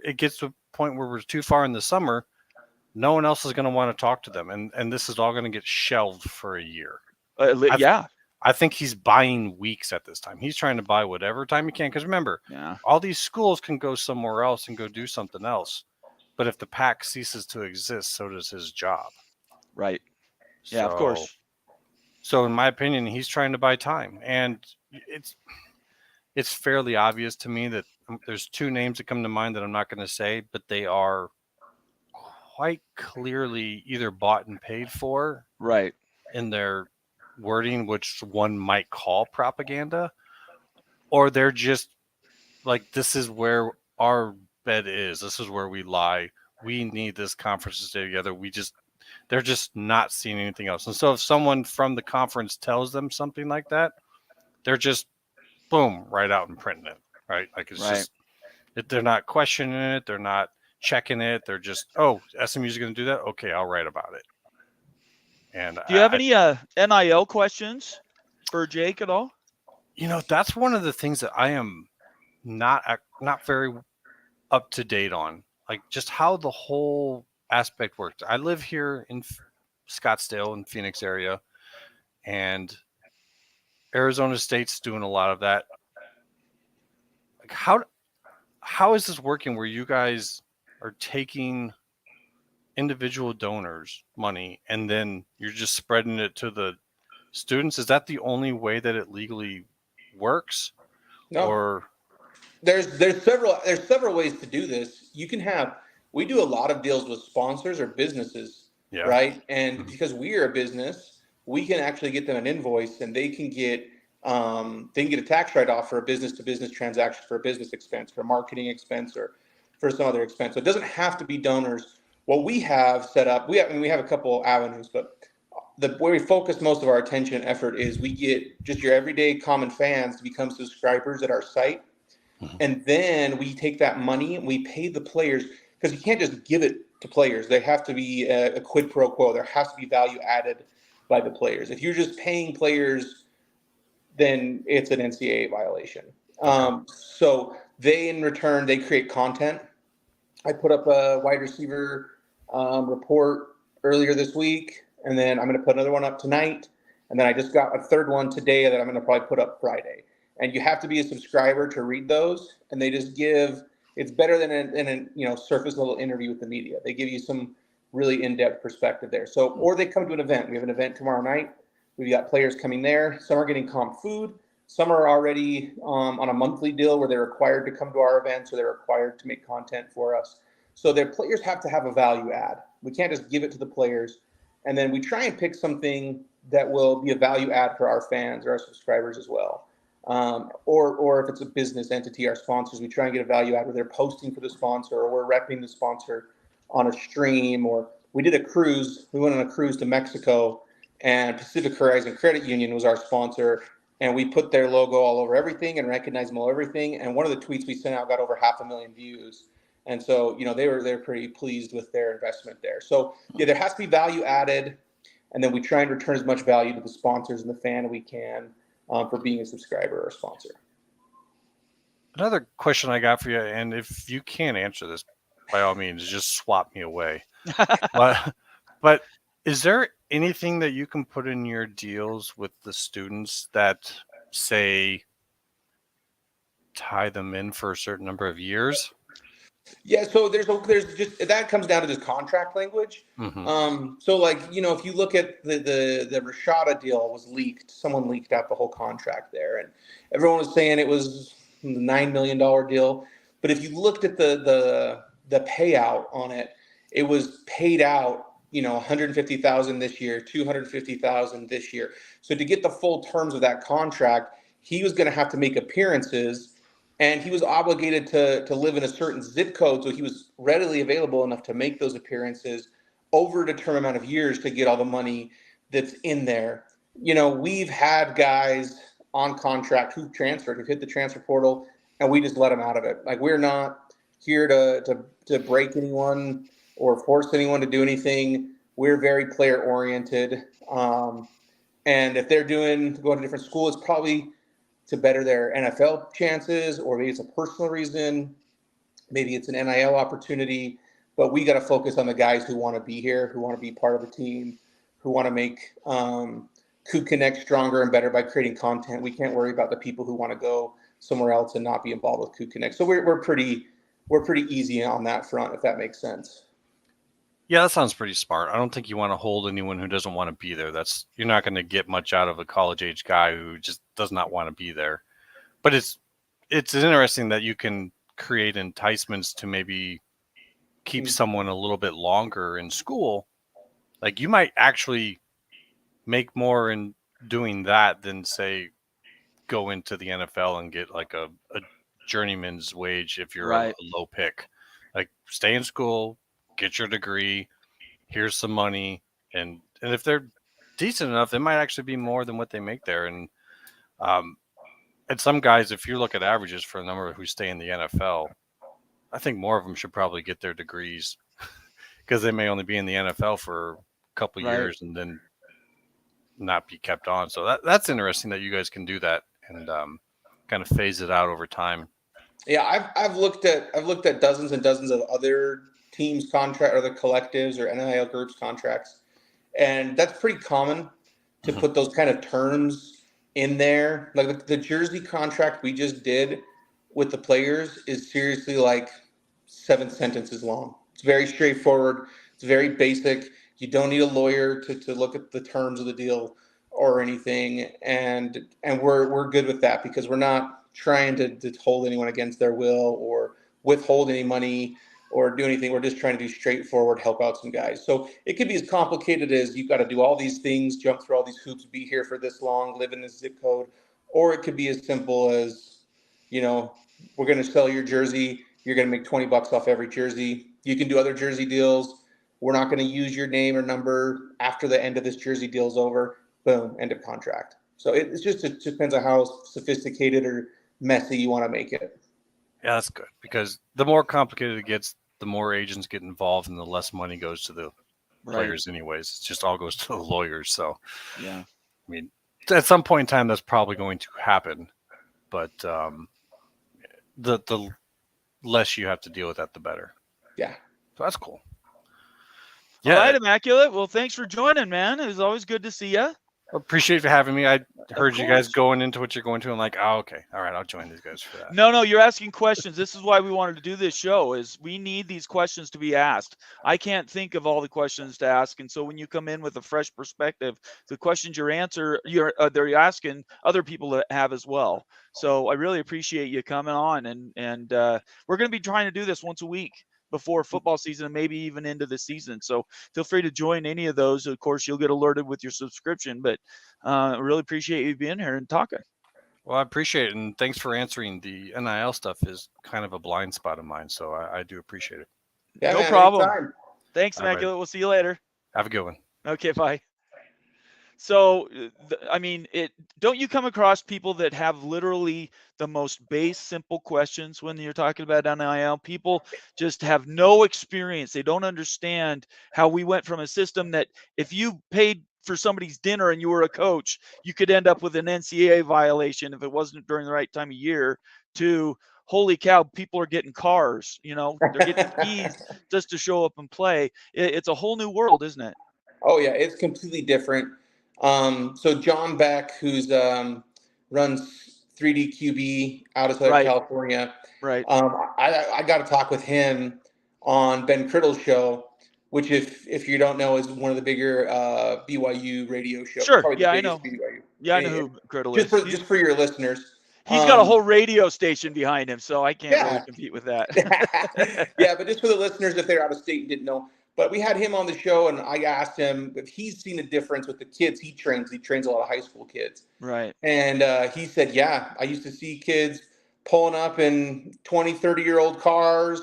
we're too far in the summer, no one else is going to want to talk to them. And this is all going to get shelved for a year. I think he's buying weeks at this time. He's trying to buy whatever time he can. Because remember, all these schools can go somewhere else and go do something else. But if the Pac ceases to exist, so does his job. Right. Yeah, of course. So in my opinion, he's trying to buy time. And it's fairly obvious to me that there's two names that come to mind that I'm not going to say, but they are quite clearly either bought and paid for in their wording, which one might call propaganda, or they're just like, this is where our bed is. This is where we lie. We need this conference to stay together. They're just not seeing anything else. And so if someone from the conference tells them something like that, they're just, boom, right out and printing it, right? Like it's just, they're not questioning it. They're not checking it. They're just, oh, SMU is going to do that? Okay, I'll write about it. And do you have any NIL questions for Jake at all? That's one of the things that I am not very up to date on, like just how the whole aspect works. I live here in Scottsdale in Phoenix area, and Arizona State's doing a lot of that. Like how is this working where you guys are taking individual donors' money and then you're just spreading it to the students? Is that the only way that it legally works? No. Or there's several ways to do this. We do a lot of deals with sponsors or businesses, right? And because we are a business, we can actually get them an invoice, and they can get a tax write-off for a business-to-business transaction, for a business expense, for a marketing expense, or for some other expense. So it doesn't have to be donors. What we have set up, we have a couple avenues, but where we focus most of our attention and effort is we get just your everyday common fans to become subscribers at our site. And then we take that money and we pay the players, because you can't just give it to players. They have to be a quid pro quo. There has to be value added by the players. If you're just paying players, then it's an NCAA violation. So they, in return, they create content. I put up a wide receiver report earlier this week, and then I'm going to put another one up tonight. And then I just got a third one today that I'm going to probably put up Friday. And you have to be a subscriber to read those. And they just give, it's better than a surface level interview with the media. They give you some really in-depth perspective there. So, or they come to an event. We have an event tomorrow night. We've got players coming there. Some are getting comp food. Some are already on a monthly deal where they're required to come to our events, or they're required to make content for us. So their players have to have a value add. We can't just give it to the players. And then we try and pick something that will be a value add for our fans or our subscribers as well. Or if it's a business entity, our sponsors, we try and get a value add where they're posting for the sponsor, or we're repping the sponsor on a stream. Or we did a cruise. We went on a cruise to Mexico, and Pacific Horizon Credit Union was our sponsor. And we put their logo all over everything and recognized them all over everything. And one of the tweets we sent out got over 500,000 views. And so, they're pretty pleased with their investment there. So yeah, there has to be value added. And then we try and return as much value to the sponsors and the fan we can for being a subscriber or a sponsor. Another question I got for you, and if you can't answer this, by all means, just swap me away. But is there anything that you can put in your deals with the students that, say, tie them in for a certain number of years? Yeah, so there's just, that comes down to this contract language. So if you look at the Rashada deal was leaked, someone leaked out the whole contract there, and everyone was saying it was the $9 million deal. But if you looked at the payout on it, it was paid out, 150,000 this year, 250,000 this year. So to get the full terms of that contract, he was going to have to make appearances. And he was obligated to live in a certain zip code, so he was readily available enough to make those appearances over a determined amount of years to get all the money that's in there. We've had guys on contract who've transferred, who've hit the transfer portal, and we just let them out of it. Like, we're not here to break anyone or force anyone to do anything. We're very player oriented. And if they're going to a different school, it's probably to better their NFL chances, or maybe it's a personal reason, maybe it's an NIL opportunity. But we got to focus on the guys who want to be here, who want to be part of the team, who want to make Coup Connect stronger and better by creating content. We can't worry about the people who want to go somewhere else and not be involved with Coup Connect. So we're pretty easy on that front, if that makes sense. Yeah, that sounds pretty smart. I don't think you want to hold anyone who doesn't want to be there. You're not going to get much out of a college age guy who just does not want to be there. But it's interesting that you can create enticements to maybe keep someone a little bit longer in school. Like, you might actually make more in doing that than, say, go into the NFL and get like a journeyman's wage if you're a low pick. Like, stay in school, get your degree, here's some money, and if they're decent enough, it might actually be more than what they make there. And some guys, if you look at averages for a number who stay in the NFL, I think more of them should probably get their degrees because they may only be in the NFL for a couple years and then not be kept on. So that's interesting that you guys can do that and kind of phase it out over time. Yeah, I've looked at dozens and dozens of other teams' contract, or the collectives or NIL groups' contracts, and that's pretty common to put those kind of terms in there. Like the jersey contract we just did with the players is seriously like 7 sentences long. It's very straightforward. It's very basic. You don't need a lawyer to look at the terms of the deal or anything, and we're good with that because we're not trying to hold anyone against their will or withhold any money or do anything. We're just trying to do straightforward, help out some guys. So it could be as complicated as you've got to do all these things, jump through all these hoops, be here for this long, live in this zip code, or it could be as simple as, we're going to sell your jersey. You're going to make $20 off every jersey. You can do other jersey deals. We're not going to use your name or number after the end of this jersey deal's over. Boom, end of contract. So it just depends on how sophisticated or messy you want to make it. Yeah, that's good, because the more complicated it gets, the more agents get involved and the less money goes to the players anyways. It just all goes to the lawyers. So, yeah, I mean, at some point in time, that's probably going to happen. But the less you have to deal with that, the better. Yeah. So that's cool. Yeah. All right, Immaculate. Well, thanks for joining, man. It was always good to see you. Appreciate you for having me. I heard you guys going into what you're going to, and like, oh, okay, all right, I'll join these guys for that. No, you're asking questions. This is why we wanted to do this show, is we need these questions to be asked. I can't think of all the questions to ask, and so when you come in with a fresh perspective, the questions you're they're asking, other people have as well. So I really appreciate you coming on, and we're going to be trying to do this once a week before football season and maybe even into the season. So feel free to join any of those. Of course, you'll get alerted with your subscription, but I really appreciate you being here and talking. Well, I appreciate it, and thanks for answering. The NIL stuff is kind of a blind spot of mine, so I do appreciate it. Yeah, no man, problem. anytime. Thanks, Immaculate. Right. We'll see you later. Have a good one. Okay, bye. So, I mean, don't you come across people that have literally the most base, simple questions when you're talking about NIL? People just have no experience. They don't understand how we went from a system that if you paid for somebody's dinner and you were a coach, you could end up with an NCAA violation if it wasn't during the right time of year, to holy cow, people are getting cars, they're getting keys just to show up and play. It's a whole new world, isn't it? Oh yeah, it's completely different. So John Beck, who's runs 3D QB out of Southern California, right? I got to talk with him on Ben Criddle's show, which if you don't know is one of the bigger BYU radio shows. Sure, Probably yeah, the I know. BYU. Yeah, I know who Criddle is. Just for your listeners. He's got a whole radio station behind him, so I can't really compete with that. Yeah, but just for the listeners, if they're out of state and didn't know. But we had him on the show, and I asked him if he's seen a difference with the kids he trains. He trains a lot of high school kids. Right. And he said, yeah, I used to see kids pulling up in 20, 30-year-old cars,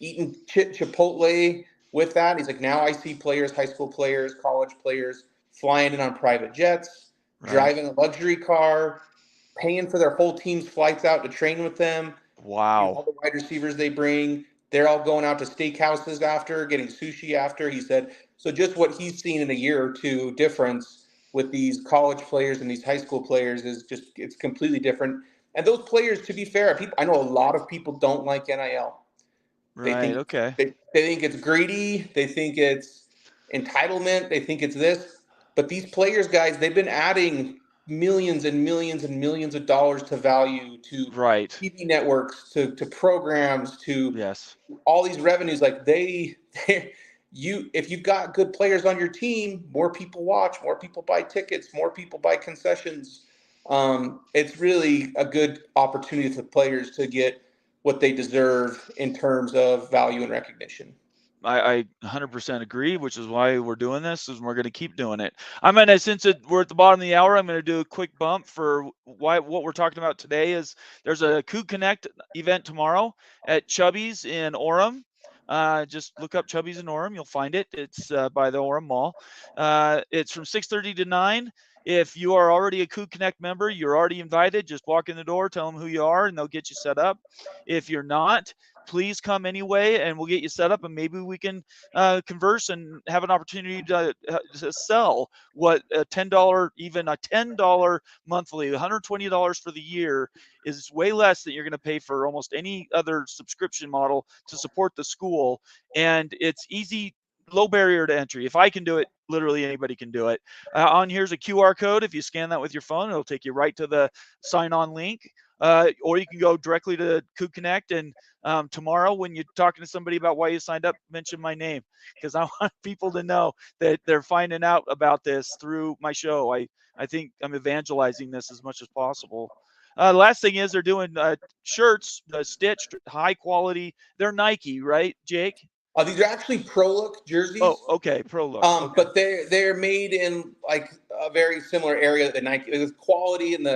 eating Chipotle with that. He's like, now I see players, high school players, college players, flying in on private jets, driving a luxury car, paying for their whole team's flights out to train with them. Wow. All the wide receivers they bring, they're all going out to steakhouses after, getting sushi after. He said, so just what he's seen in a year or two difference with these college players and these high school players is just, it's completely different. And those players, to be fair, I know a lot of people don't like NIL. Right. They think it's greedy. They think it's entitlement. They think it's this. But these players, guys, they've been adding millions and millions and millions of dollars to value to TV networks, to programs, to all these revenues. Like if you've got good players on your team, more people watch, more people buy tickets, more people buy concessions. It's really a good opportunity for players to get what they deserve in terms of value and recognition. I 100% agree, which is why we're doing this, and we're going to keep doing it. Since we're at the bottom of the hour, I'm going to do a quick bump for what we're talking about today. Is there's a Coug Connect event tomorrow at Chubby's in Orem. Just look up Chubby's in Orem. You'll find it. It's by the Orem Mall. It's from 6:30 to 9. If you are already a Coug Connect member, you're already invited. Just walk in the door, tell them who you are, and they'll get you set up. If you're not, please come anyway, and we'll get you set up, and maybe we can converse and have an opportunity to sell what a $10, even a $10 monthly, $120 for the year is way less than you're going to pay for almost any other subscription model to support the school. And it's easy, low barrier to entry. If I can do it, literally anybody can do it. On here's a QR code. If you scan that with your phone, it'll take you right to the sign-on link. Or you can go directly to Coug Connect, and tomorrow when you're talking to somebody about why you signed up, mention my name, because I want people to know that they're finding out about this through my show. I think I'm evangelizing this as much as possible. Last thing is they're doing shirts, stitched, high quality. They're Nike, right, Jake? These are actually Pro Look jerseys. Oh, okay, Pro Look. Okay. But they're made in like a very similar area that the Nike. The quality and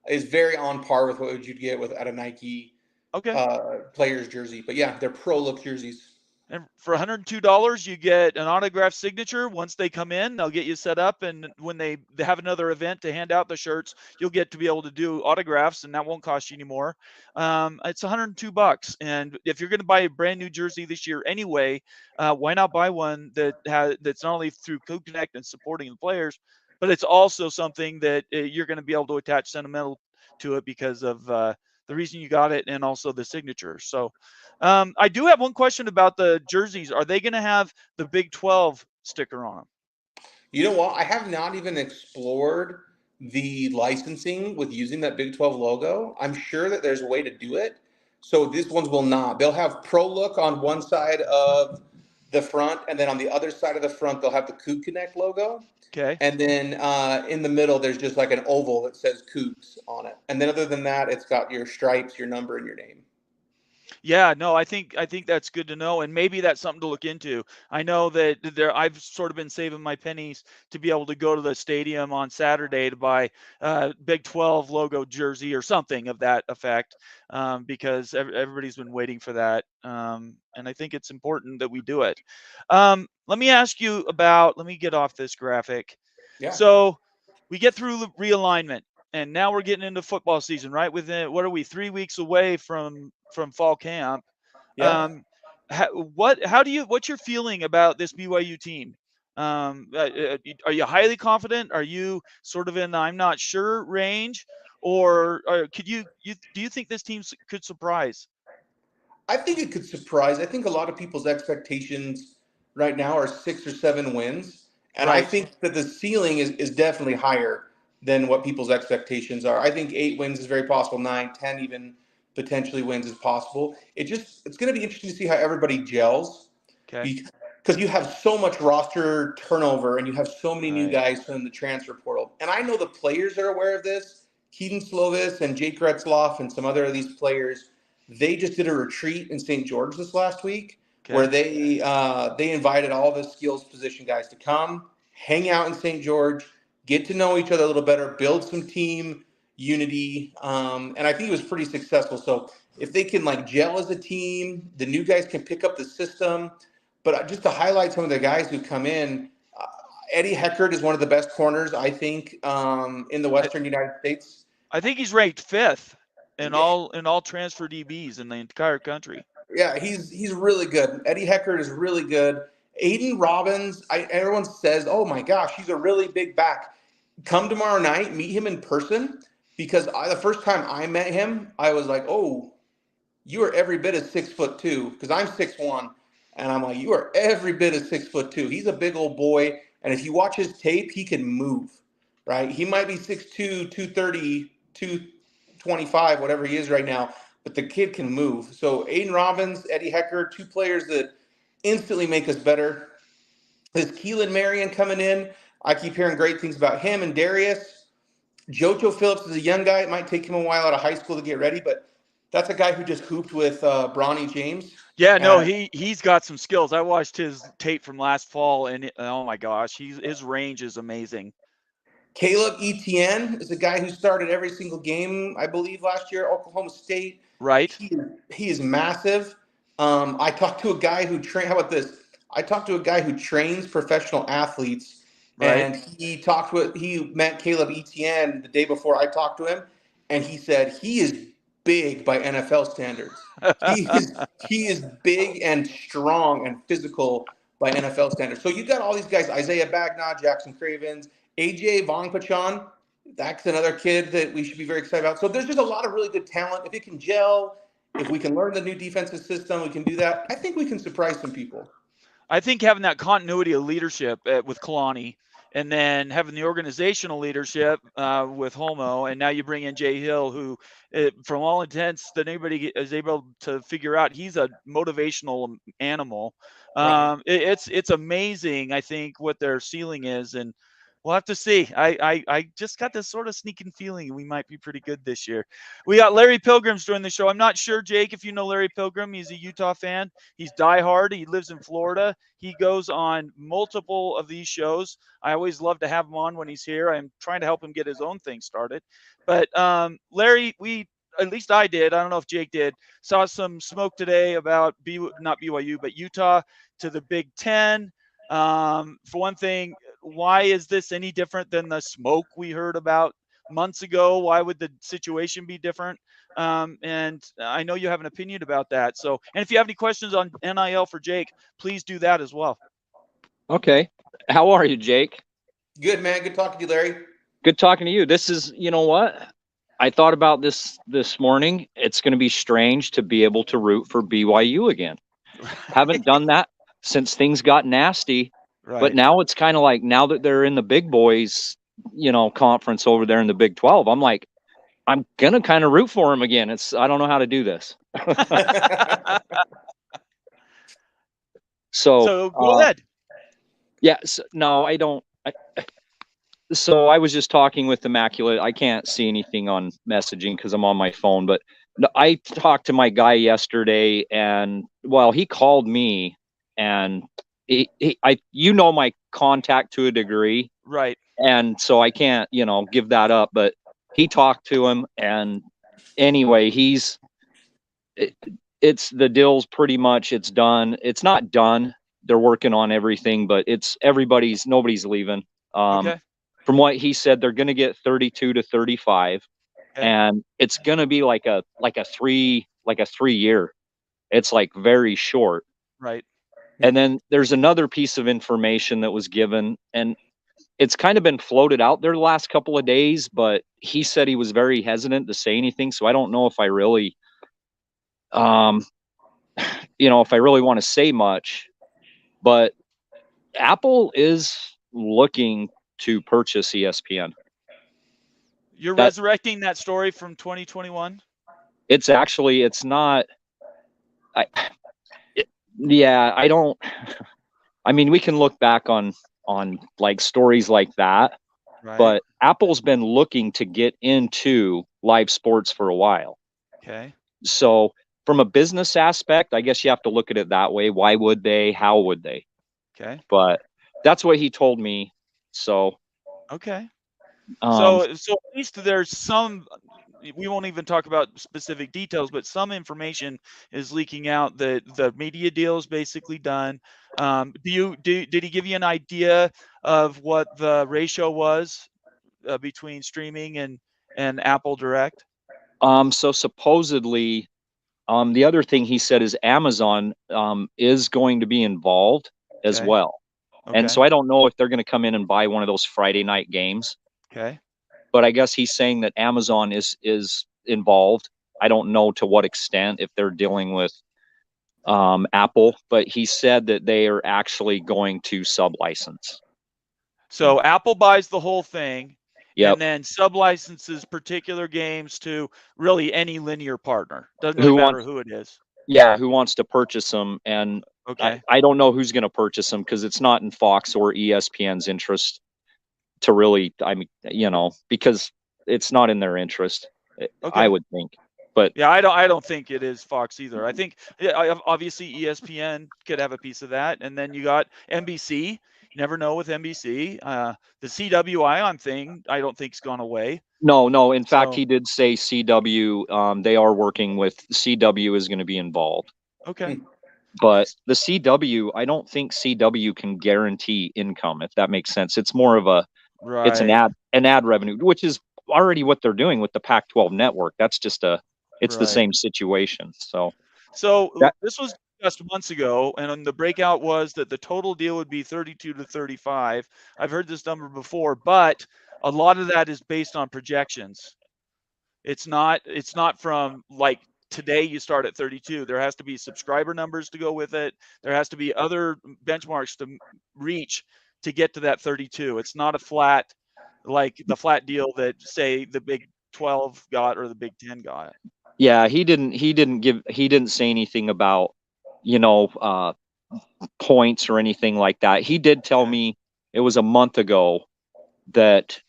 is very on par with what you'd get at a Nike Okay. player's jersey. But yeah, they're pro look jerseys. And for $102, you get an autographed signature. Once they come in, they'll get you set up. And when they have another event to hand out the shirts, you'll get to be able to do autographs, and that won't cost you anymore. It's $102. And if you're going to buy a brand new jersey this year anyway, why not buy one that's not only through CoConnect and supporting the players, but it's also something that you're going to be able to attach sentimental to it because of the reason you got it and also the signature. So I do have one question about the jerseys. Are they going to have the Big 12 sticker on them? You know what? I have not even explored the licensing with using that Big 12 logo. I'm sure that there's a way to do it. So these ones will not. They'll have Pro Look on one side of the front, and then on the other side of the front, they'll have the Coop Connect logo. Okay. And then in the middle, there's just like an oval that says Coups on it. And then other than that, it's got your stripes, your number, and your name. Yeah, no, I think that's good to know, and maybe that's something to look into. I know that I've sort of been saving my pennies to be able to go to the stadium on Saturday to buy Big 12 logo jersey or something of that effect, because everybody's been waiting for that, and I think it's important that we do it. Let me ask you about. Let me get off this graphic. Yeah. So we get through the realignment, and now we're getting into football season, right? Within what are we 3 weeks away from fall camp? Yeah. Um, what's your feeling about this BYU team? Are you highly confident? Are you sort of in the I'm not sure range, or could you do you think this team could surprise? I think it could surprise. I think a lot of people's expectations right now are 6 or 7 wins. And I Right? think that the ceiling is definitely higher than what people's expectations are. I think 8 wins is very possible, 9, 10 even potentially wins is possible. It's going to be interesting to see how everybody gels Okay. because you have so much roster turnover and you have so many new Right. guys from the transfer portal. And I know the players are aware of this. Keaton Slovis and Jake Retzloff and some other of these players, they just did a retreat in St. George this last week where Okay. they invited all the skills position guys to come, hang out in St. George, get to know each other a little better, build some team unity, and I think it was pretty successful. So if they can like gel as a team, the new guys can pick up the system. But just to highlight some of the guys who come in, uh, Eddie Heckard is one of the best corners, I think, in the I, Western United States. I think he's ranked fifth Yeah, in all transfer DBs in the entire country. yeah, he's really good. Eddie Heckard is really good. Aiden Robbins, everyone says, "Oh my gosh, he's a really big back." Come tomorrow night, meet him in person, because the first time I met him, I was like, "Oh, you are every bit of 6'2", because I'm 6'1", and I'm like, you are every bit of 6'2". He's a big old boy, and if you watch his tape, he can move, right? He might be 6'2", 230, 225, whatever he is right now, but the kid can move. So Aiden Robbins, Eddie Hecker, two players that instantly make us better. There's Keelan Marion coming in. I keep hearing great things about him and Darius. Jojo Phillips is a young guy. It might take him a while out of high school to get ready, but that's a guy who just hooped with Bronny James. Yeah, no, And he's got some skills. I watched his tape from last fall, and oh my gosh, his range is amazing. Caleb Etienne is a guy who started every single game, I believe, last year at Oklahoma State. Right? He is massive. I talked to a guy who train. How about this? I talked to a guy who trains professional athletes, Right? and he met Caleb Etienne the day before I talked to him, and he said he is big by NFL standards. He is big and strong and physical by NFL standards. So you got all these guys: Isaiah Bagnah, Jackson Cravens, AJ Vongpachan. That's another kid that we should be very excited about. So there's just a lot of really good talent. If it can gel, if we can learn the new defensive system, we can do that. I think we can surprise some people. I think having that continuity of leadership with Kalani, and then having the organizational leadership with Homo, and now you bring in Jay Hill, who, from all intents that anybody is able to figure out, he's a motivational animal. Right. It's amazing, I think, what their ceiling is, and we'll have to see. I just got this sort of sneaking feeling we might be pretty good this year. We got Larry Pilgrim's doing the show. I'm not sure, Jake, if you know Larry Pilgrim. He's a Utah fan. He's diehard. He lives in Florida. He goes on multiple of these shows. I always love to have him on when he's here. I'm trying to help him get his own thing started. But Larry, we at least I did. I don't know if Jake did. Saw some smoke today about not BYU, but Utah to the Big Ten. For one thing, why is this any different than the smoke we heard about months ago? Why would the situation be different? And I know you have an opinion about that. So, and if you have any questions on NIL for Jake, please do that as well. Okay. How are you, Jake? Good, man. Good talking to you, Larry. Good talking to you. This is, you know what? I thought about this morning. It's going to be strange to be able to root for BYU again. Haven't done that since things got nasty. Right. But now it's kind of like, now that they're in the big boys, conference over there in the Big 12, I'm like, I'm going to kind of root for them again. I don't know how to do this. So go ahead. Yeah. So, no, I don't. So I was just talking with Immaculate. I can't see anything on messaging because I'm on my phone. But I talked to my guy yesterday, and he called me, and my contact to a degree, right? And so I can't, give that up. But he talked to him, and anyway, it's the deal's pretty much it's done. It's not done. They're working on everything, but nobody's leaving. Okay. From what he said, they're going to get 32 to 35, okay. And it's going to be like a 3 year. It's like very short. Right. And then there's another piece of information that was given, and it's kind of been floated out there the last couple of days, but he said he was very hesitant to say anything. So I don't know if I really, if I really want to say much, but Apple is looking to purchase ESPN. You're resurrecting that story from 2021? It's not. I don't. I mean, we can look back on like stories like that, right. But Apple's been looking to get into live sports for a while. Okay. So from a business aspect, I guess you have to look at it that way. Why would they? How would they? Okay. But that's what he told me. So. Okay. So at least there's some. We won't even talk about specific details, but some information is leaking out that the media deal is basically done. Did he give you an idea of what the ratio was between streaming and Apple Direct? So supposedly, the other thing he said is Amazon is going to be involved as well. Okay. And so I don't know if they're going to come in and buy one of those Friday night games. Okay. But I guess he's saying that Amazon is involved. I don't know to what extent, if they're dealing with Apple, but he said that they are actually going to sublicense. So Apple buys the whole thing, yep. And then sublicenses particular games to really any linear partner. Doesn't really matter who it is. Yeah, who wants to purchase them. And okay. I don't know who's going to purchase them because it's not in Fox or ESPN's interest to really, because it's not in their interest, I would think. But yeah, I don't think it is Fox either. I think obviously ESPN could have a piece of that, and then you got NBC. You never know with NBC. The CW Ion thing, I don't think's gone away. No. In fact, he did say CW. They are working with CW is going to be involved. Okay. But the CW, I don't think CW can guarantee income, if that makes sense. It's more of a, it's an ad revenue, which is already what they're doing with the Pac-12 network. That's just it's the same situation. So this was discussed months ago, and the breakout was that the total deal would be 32 to 35. I've heard this number before, but a lot of that is based on projections. It's not from like today you start at 32. There has to be subscriber numbers to go with it. There has to be other benchmarks to reach to get to that 32. It's not a flat, like the flat deal that say the Big 12 got or the Big 10 got. Yeah, he didn't say anything about, points or anything like that. He did tell me it was a month ago that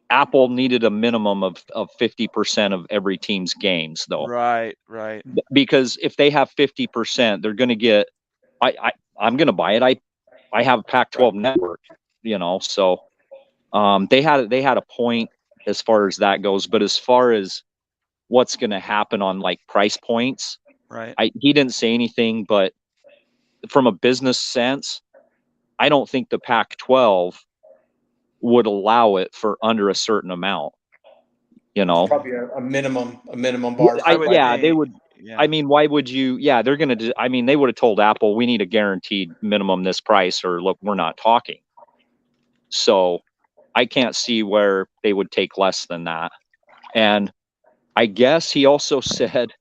Apple needed a minimum of 50% of every team's games, though. Right. Because if they have 50%, they're going to get. I'm going to buy it. I have a Pac-12 network, so they had a point as far as that goes. But as far as what's going to happen on like price points. Right. He didn't say anything, but from a business sense, I don't think the Pac-12 would allow it for under a certain amount. You know, Probably a minimum bar. I would yeah, they think, would. yeah. I mean, why would you? Yeah, they're going to. I mean, they would have told Apple, we need a guaranteed minimum this price, or look, we're not talking. So I can't see where they would take less than that. And I guess he also said,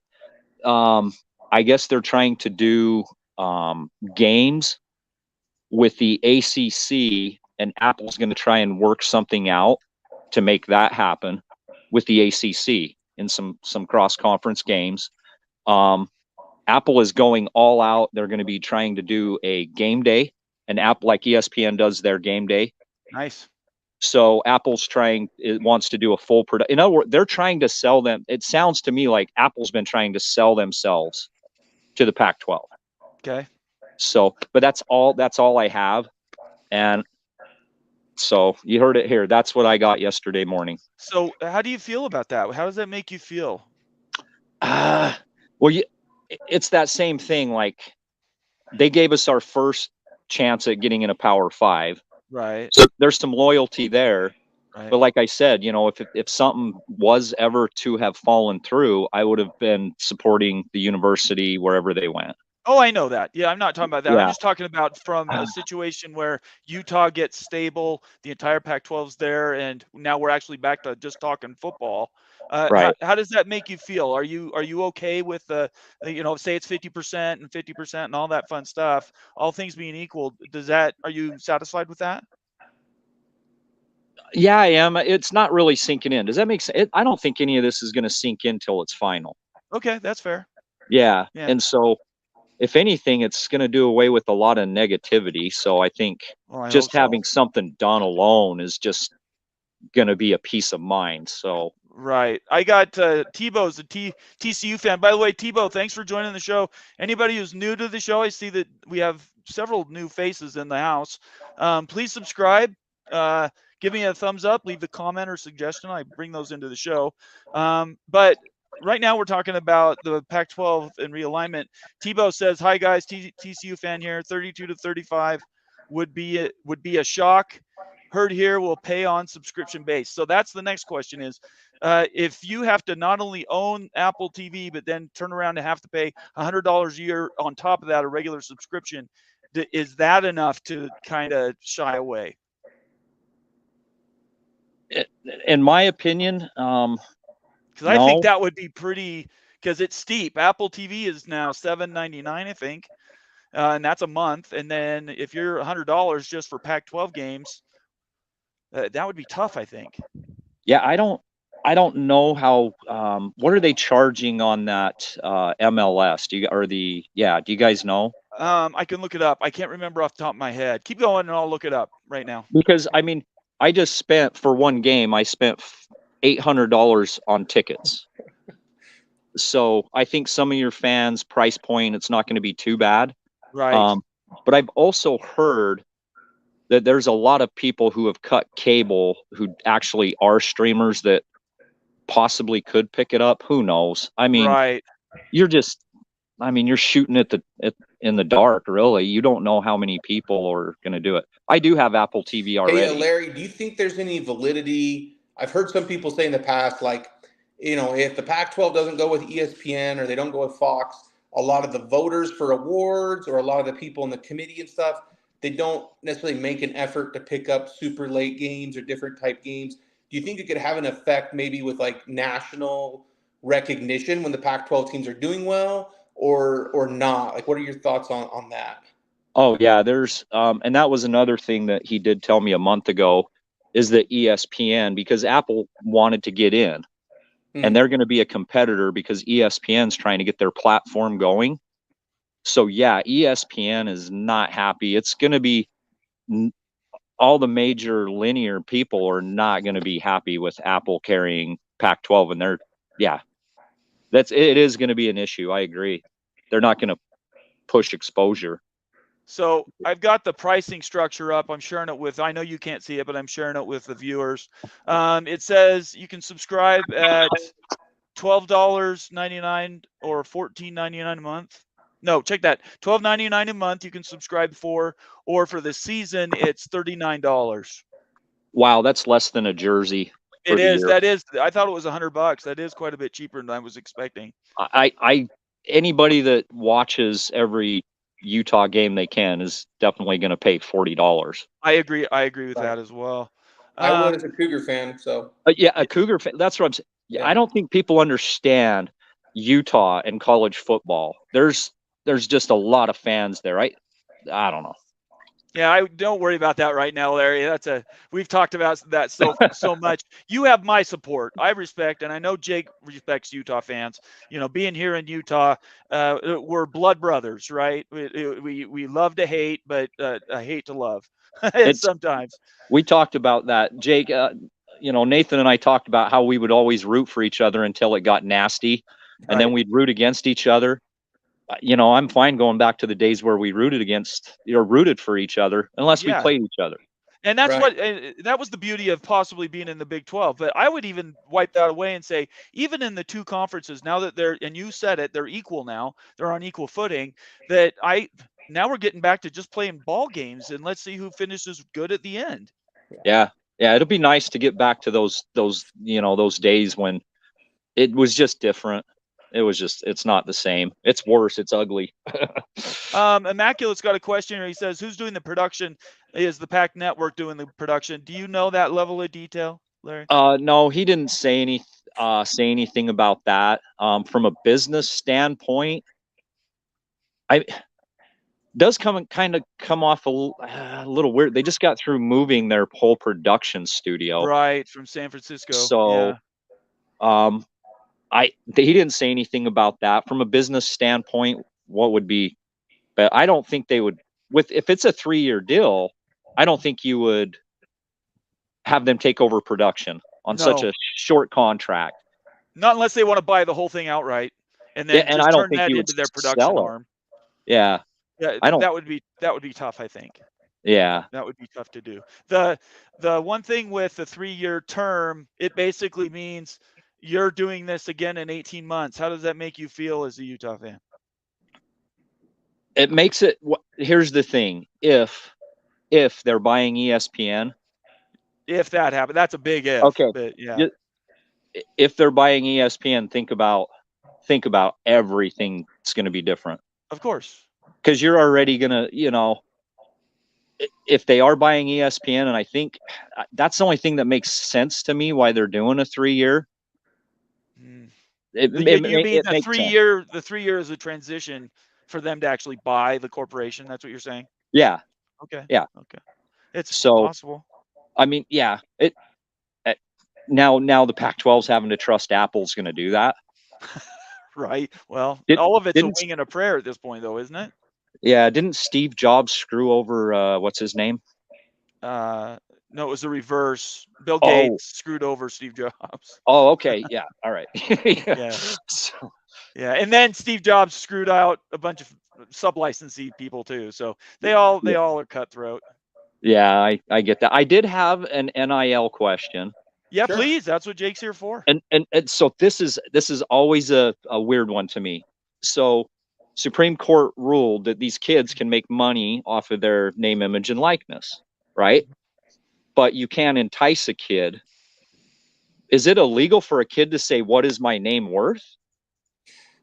I guess they're trying to do games with the ACC, and Apple's going to try and work something out to make that happen with the ACC in some cross conference games. Apple is going all out. They're going to be trying to do a game day, an app like ESPN does their game day. Nice. So Apple's wants to do a full product. In other words, they're trying to sell them. It sounds to me like Apple's been trying to sell themselves to the Pac-12. Okay. So, but that's all I have. And so you heard it here. That's what I got yesterday morning. So how do you feel about that? How does that make you feel? Well, it's that same thing. Like, they gave us our first chance at getting in a Power 5. Right. So there's some loyalty there. Right. But like I said, you know, if something was ever to have fallen through, I would have been supporting the university wherever they went. Oh, I know that. Yeah, I'm not talking about that. Yeah. I'm just talking about from a situation where Utah gets stable, the entire Pac-12's there, and now we're actually back to just talking football. Right. How does that make you feel? Are you okay with the, say it's 50% and 50% and all that fun stuff? All things being equal, are you satisfied with that? Yeah, I am. It's not really sinking in. Does that make sense? I don't think any of this is going to sink in till it's final. Okay, that's fair. Yeah. Yeah. And so, if anything, it's going to do away with a lot of negativity. So I think just having something done alone is just going to be a peace of mind. So right. I got Tebow's a TCU fan. By the way, Tebow, thanks for joining the show. Anybody who's new to the show, I see that we have several new faces in the house. Please subscribe. Give me a thumbs up. Leave a comment or suggestion. I bring those into the show. But right now we're talking about the Pac-12 and realignment. Tebow says, "Hi guys, TCU fan here. 32-35 would be a shock. Heard here will pay on subscription base." So that's the next question is, if you have to not only own Apple TV, but then turn around and have to pay $100 a year on top of that, a regular subscription, is that enough to kind of shy away? in my opinion, because I think that would be pretty, because it's steep. Apple TV is now $7.99, I think, and that's a month. And then if you're $100 just for Pac-12 games, that would be tough, I think. Yeah, I don't know how. What are they charging on that MLS? Do you guys know? I can look it up. I can't remember off the top of my head. Keep going, and I'll look it up right now. Because I mean, I just spent for one game. I spent $800 on tickets. So I think some of your fans' price point, it's not going to be too bad. Right. But I've also heard that there's a lot of people who have cut cable who actually are streamers that possibly could pick it up. Who knows? I mean, right. You're shooting in the dark, really. You don't know how many people are going to do it. I do have Apple TV already. Hey, Larry, do you think there's any validity? I've heard some people say in the past, like, if the Pac-12 doesn't go with ESPN or they don't go with Fox, a lot of the voters for awards or a lot of the people in the committee and stuff, they don't necessarily make an effort to pick up super late games or different type games. Do you think it could have an effect maybe with like national recognition when the Pac-12 teams are doing well or not? Like, what are your thoughts on that? Oh yeah, there's and that was another thing that he did tell me a month ago, is that ESPN, because Apple wanted to get in, and they're going to be a competitor because ESPN's trying to get their platform going. So yeah, ESPN is not happy. It's going to be all the major linear people are not going to be happy with Apple carrying Pac-12, and it is going to be an issue. I agree. They're not going to push exposure. So I've got the pricing structure up. I'm sharing it with, I know you can't see it, but I'm sharing it with the viewers. It says you can subscribe at $12.99 or $14.99 a month. No, check that. $12.99 a month you can subscribe for, or for the season it's $39. Wow, that's less than a jersey for It the is. year. That is. I thought it was $100. That is quite a bit cheaper than I was expecting. I anybody that watches every Utah game they can is definitely going to pay $40. I agree. I agree with Right. that as well. I would as a Cougar fan. So Yeah, a Cougar fan. That's what I'm saying. Yeah. I don't think people understand Utah and college football. There's just a lot of fans there. I don't know. Yeah, I don't worry about that right now, Larry. We've talked about that so much. You have my support. I respect, and I know Jake respects Utah fans. You know, being here in Utah, we're blood brothers, right? We love to hate, but I hate to love. Sometimes. We talked about that, Jake. Nathan and I talked about how we would always root for each other until it got nasty, and then we'd root against each other. I'm fine going back to the days where we rooted for each other, unless we played each other. And that's that was the beauty of possibly being in the Big 12. But I would even wipe that away and say, even in the two conferences, now that and you said it, they're equal now, they're on equal footing, now we're getting back to just playing ball games, and let's see who finishes good at the end. Yeah. It'll be nice to get back to those days when it was just different. It's not the same. It's worse. It's ugly. Immaculate's got a question here. He says, who's doing the production? Is the Pack Network doing the production? Do you know that level of detail, Larry? No, he didn't say anything about that. From a business standpoint, does come off a little weird. They just got through moving their whole production studio. Right, from San Francisco. So, he didn't say anything about that. From a business standpoint, what would be, but I don't think they would, if it's a 3-year deal, I don't think you would have them take over production on such a short contract. Not unless they want to buy the whole thing outright and then just turn that into their production arm. Yeah. Yeah, that would be tough, I think. Yeah. That would be tough to do. The one thing with the 3-year term, it basically means you're doing this again in 18 months. How does that make you feel as a Utah fan? It makes it, here's the thing. If they're buying ESPN. If that happened, that's a big if. Okay. But yeah. If they're buying ESPN, think about everything that's going to be different. Of course. Because you're already going to, if they are buying ESPN, and I think that's the only thing that makes sense to me why they're doing a 3-year. You mean the 3-year? Sense. The 3 years is a transition for them to actually buy the corporation. That's what you're saying? Yeah. Okay. Yeah. Okay. It's possible. I mean, yeah. Now the Pac-12 is having to trust Apple's going to do that. Right. Well, all of it's a wing and a prayer at this point, though, isn't it? Yeah. Didn't Steve Jobs screw over what's his name? No, it was the reverse. Bill Gates screwed over Steve Jobs. Oh, okay. Yeah. All right. Yeah. Yeah. And then Steve Jobs screwed out a bunch of sub-licensee people too. So they all are cutthroat. Yeah, I get that. I did have an NIL question. Yeah, sure. Please. That's what Jake's here for. And so this is always a weird one to me. So Supreme Court ruled that these kids can make money off of their name, image, and likeness, right? But you can't entice a kid. Is it illegal for a kid to say, what is my name worth?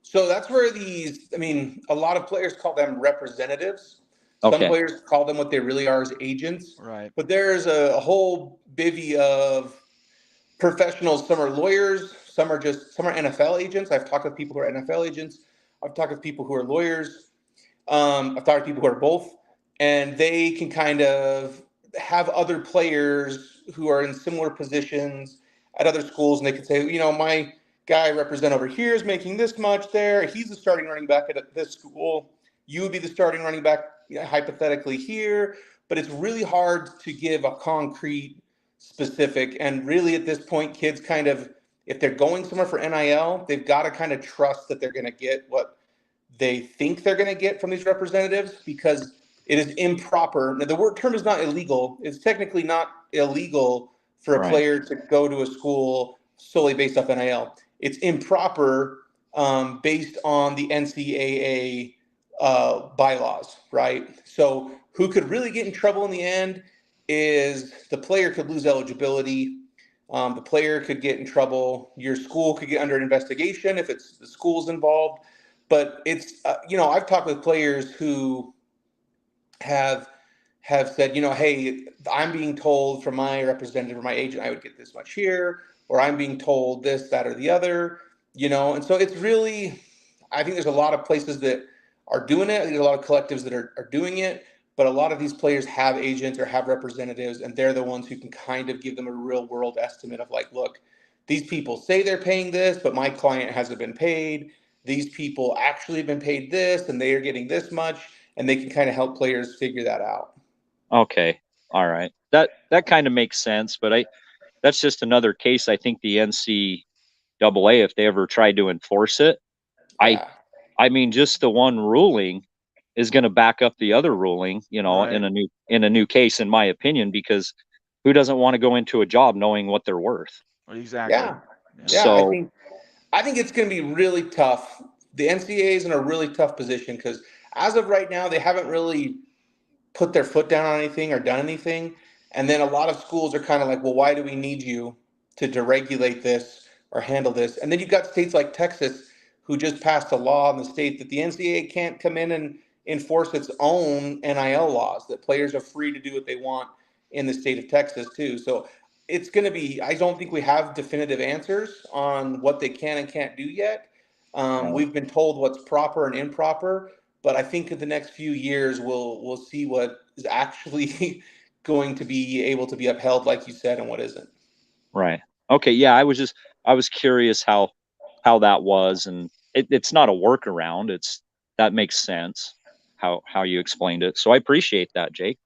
So that's where a lot of players call them representatives. Some players call them what they really are as agents. Right. But there's a whole bevy of professionals. Some are lawyers. Some are NFL agents. I've talked with people who are NFL agents. I've talked with people who are lawyers. I've talked to people who are both. And they can kind of have other players who are in similar positions at other schools. And they can say, my guy I represent over here is making this much there. He's the starting running back at this school. You would be the starting running back hypothetically here. But it's really hard to give a concrete specific. And really at this point, kids kind of, if they're going somewhere for NIL, they've got to kind of trust that they're going to get what they think they're going to get from these representatives, because it is improper. Now, the term is not illegal. It's technically not illegal for a player to go to a school solely based off NIL. it's improper based on the NCAA bylaws, right? So who could really get in trouble in the end is the player could lose eligibility. The player could get in trouble. Your school could get under investigation if it's the school's involved. But it's I've talked with players who have said, hey, I'm being told from my representative or my agent I would get this much here, or I'm being told this, that, or the other, and so it's really, I think there's a lot of places that are doing it. There's a lot of collectives that are doing it, but a lot of these players have agents or have representatives, and they're the ones who can kind of give them a real world estimate of like, look, these people say they're paying this, but my client hasn't been paid. These people actually have been paid this, and they are getting this much, and they can kind of help players figure that out. Okay. All right. That kind of makes sense, but that's just another case. I think the NCAA, if they ever tried to enforce it, Yeah. I mean, just the one ruling is going to back up the other ruling, Right. in a new case, in my opinion, because who doesn't want to go into a job knowing what they're worth? Exactly. Yeah. So I think it's going to be really tough. The NCAA is in a really tough position because as of right now, they haven't really put their foot down on anything or done anything. And then a lot of schools are kind of like, well, why do we need you to deregulate this or handle this? And then you've got states like Texas who just passed a law in the state that the NCAA can't come in and enforce its own NIL laws, that players are free to do what they want in the state of Texas too. So it's going to be, I don't think we have definitive answers on what they can and can't do yet. We've been told what's proper and improper, but I think in the next few years we'll see what is actually going to be able to be upheld, like you said, and what isn't. right. Okay. Yeah. I was curious how that was, and it's not a workaround. That makes sense how you explained it. So I appreciate that, Jake.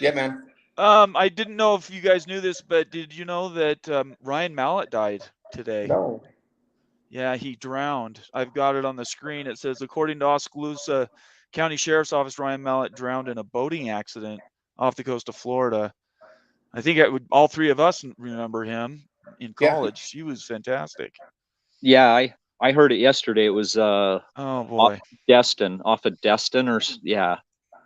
Yeah, man. I didn't know if you guys knew this, but did you know that Ryan Mallett died today? No. Yeah, he drowned. I've got it on the screen. It says, according to Oskaloosa County Sheriff's Office, Ryan Mallett drowned in a boating accident off the coast of Florida. I think all three of us remember him in college. He was fantastic. Yeah, I heard it yesterday. It was Oh boy, off of Destin, or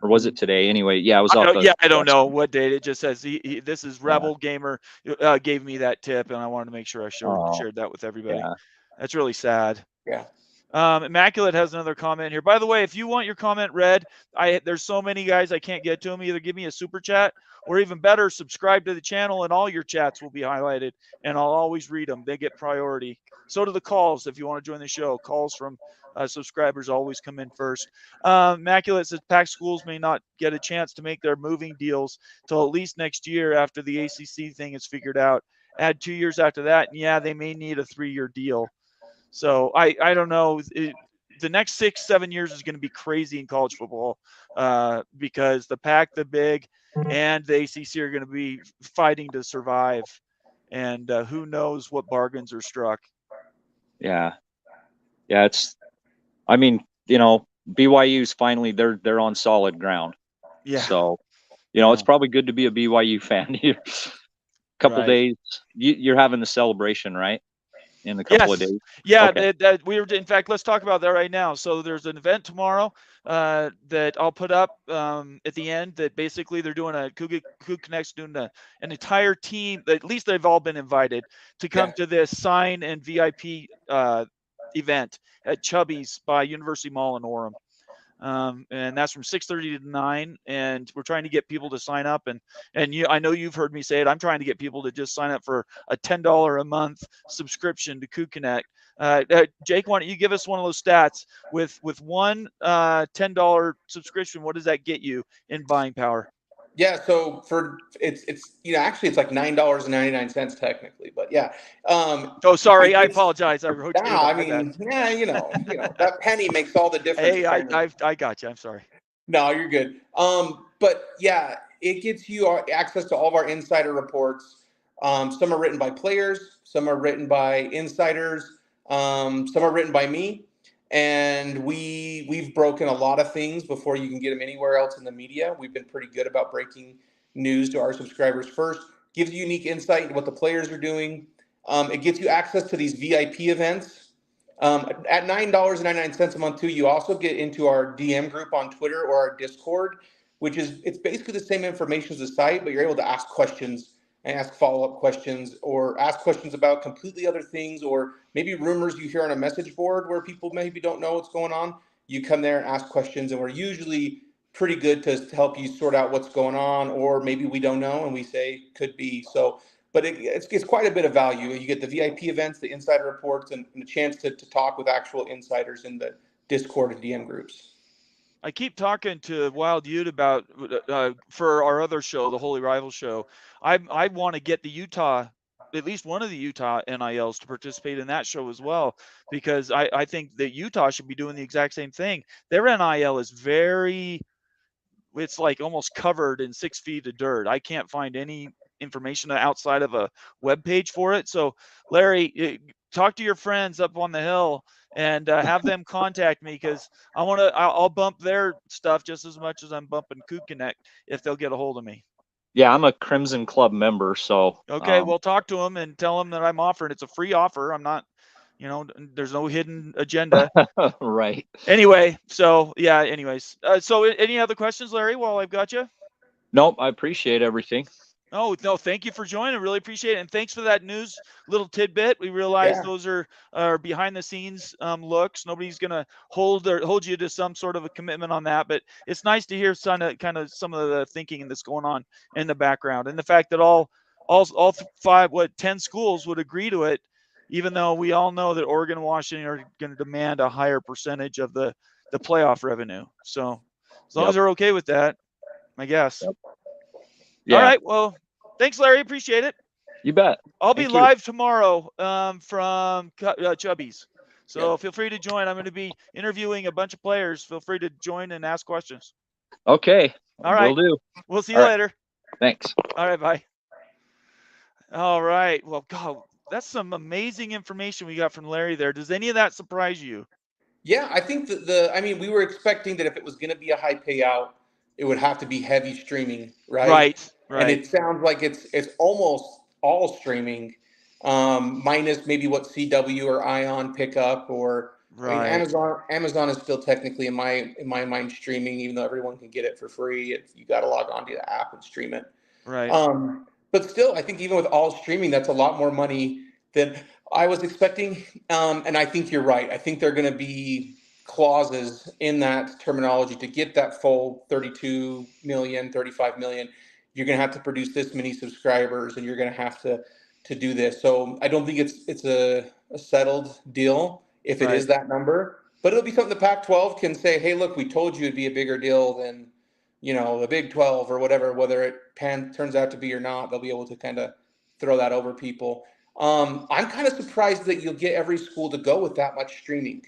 was it today? Anyway, yeah, it was I off. I don't know what date. It just says this is Rebel Gamer gave me that tip, and I wanted to make sure I shared that with everybody. Yeah. That's really sad. Yeah. Immaculate has another comment here. By the way, if you want your comment read, there's so many guys I can't get to them. Either give me a super chat, or even better, subscribe to the channel, and all your chats will be highlighted, and I'll always read them. They get priority. So do the calls if you want to join the show. Calls from subscribers always come in first. Immaculate says PAC schools may not get a chance to make their moving deals till at least next year after the ACC thing is figured out. Add 2 years after that, and yeah, they may need a 3-year deal. So I don't know. The next 6-7 years is going to be crazy in college football because the PAC, the Big, and the ACC are going to be fighting to survive, and who knows what bargains are struck. Yeah. I mean, BYU's finally they're on solid ground. Yeah. So, it's probably good to be a BYU fan here. Couple days, you're having the celebration, right? In a couple of days. Yeah, okay. In fact, let's talk about that right now. So there's an event tomorrow that I'll put up at the end that basically they're doing Coup Connect's doing an entire team, at least they've all been invited to come to this sign and VIP event at Chubby's by University Mall in Orem. And that's from 6:30 to 9, and we're trying to get people to sign up. And I know you've heard me say it. I'm trying to get people to just sign up for a $10 a month subscription to Coup Connect. Jake, why don't you give us one of those stats with one $10 subscription? What does that get you in buying power? Yeah, so it's actually it's like $9.99 technically, but yeah. Oh, sorry, I apologize. I wrote you. I mean, that penny makes all the difference. Hey, I got you. I'm sorry. No, you're good. But yeah, it gets you access to all of our insider reports. Some are written by players, some are written by insiders, some are written by me. And we've broken a lot of things before you can get them anywhere else in the media. We've been pretty good about breaking news to our subscribers first. Gives you unique insight into what the players are doing. It gets you access to these VIP events. At $9.99 a month too, you also get into our DM group on Twitter or our Discord, which is it's basically the same information as the site, but you're able to ask questions and ask follow-up questions or ask questions about completely other things or maybe rumors you hear on a message board where people maybe don't know what's going on. You come there and ask questions, and we're usually pretty good to help you sort out what's going on, or maybe we don't know and we say could be. So but it's quite a bit of value. You get the VIP events, the insider reports, and a chance to talk with actual insiders in the Discord and DM groups. I keep talking to Wild Ute about for our other show, the Holy Rival Show. I want to get the Utah, at least one of the Utah NILs to participate in that show as well, because I think that Utah should be doing the exact same thing. Their NIL is it's like almost covered in 6 feet of dirt. I can't find any information outside of a web page for it. So Larry, talk to your friends up on the hill and have them contact me, because I'll bump their stuff just as much as I'm bumping Coup Connect if they'll get a hold of me. Yeah, I'm a Crimson Club member, so okay. Well, talk to them and tell them that I'm offering. It's a free offer. I'm not, there's no hidden agenda. right. Anyway, so yeah. Anyways, so any other questions, Larry? While I've got you. Nope, I appreciate everything. Oh, no, thank you for joining. Really appreciate it. And thanks for that news little tidbit. We realize those are behind the scenes looks. Nobody's going to hold you to some sort of a commitment on that. But it's nice to hear kind of some of the thinking that's going on in the background. And the fact that all 10 schools would agree to it, even though we all know that Oregon and Washington are going to demand a higher percentage of the playoff revenue. So as long as they're okay with that, I guess. Yeah. All right. Well, thanks, Larry. Appreciate it. You bet. I'll be live tomorrow from Chubby's. So feel free to join. I'm going to be interviewing a bunch of players. Feel free to join and ask questions. Okay. All right. Will do. We'll see you later. Thanks. All right. Bye. All right. Well, God, that's some amazing information we got from Larry there. Does any of that surprise you? Yeah, I think that we were expecting that if it was going to be a high payout, it would have to be heavy streaming, right? Right. And it sounds like it's almost all streaming, minus maybe what CW or Ion pick up, or right. Amazon is still technically in my mind streaming, even though everyone can get it for free. You got to log on to the app and stream it. Right. But still, I think even with all streaming, that's a lot more money than I was expecting. And I think you're right. I think there are going to be clauses in that terminology to get that full 32 million, 35 million. You're going to have to produce this many subscribers, and you're going to have to do this. So I don't think it's a settled deal if it is that number. But it'll be something the Pac-12 can say, hey, look, we told you it'd be a bigger deal than the Big 12 or whatever, whether it turns out to be or not. They'll be able to kind of throw that over people. I'm kind of surprised that you'll get every school to go with that much streaming.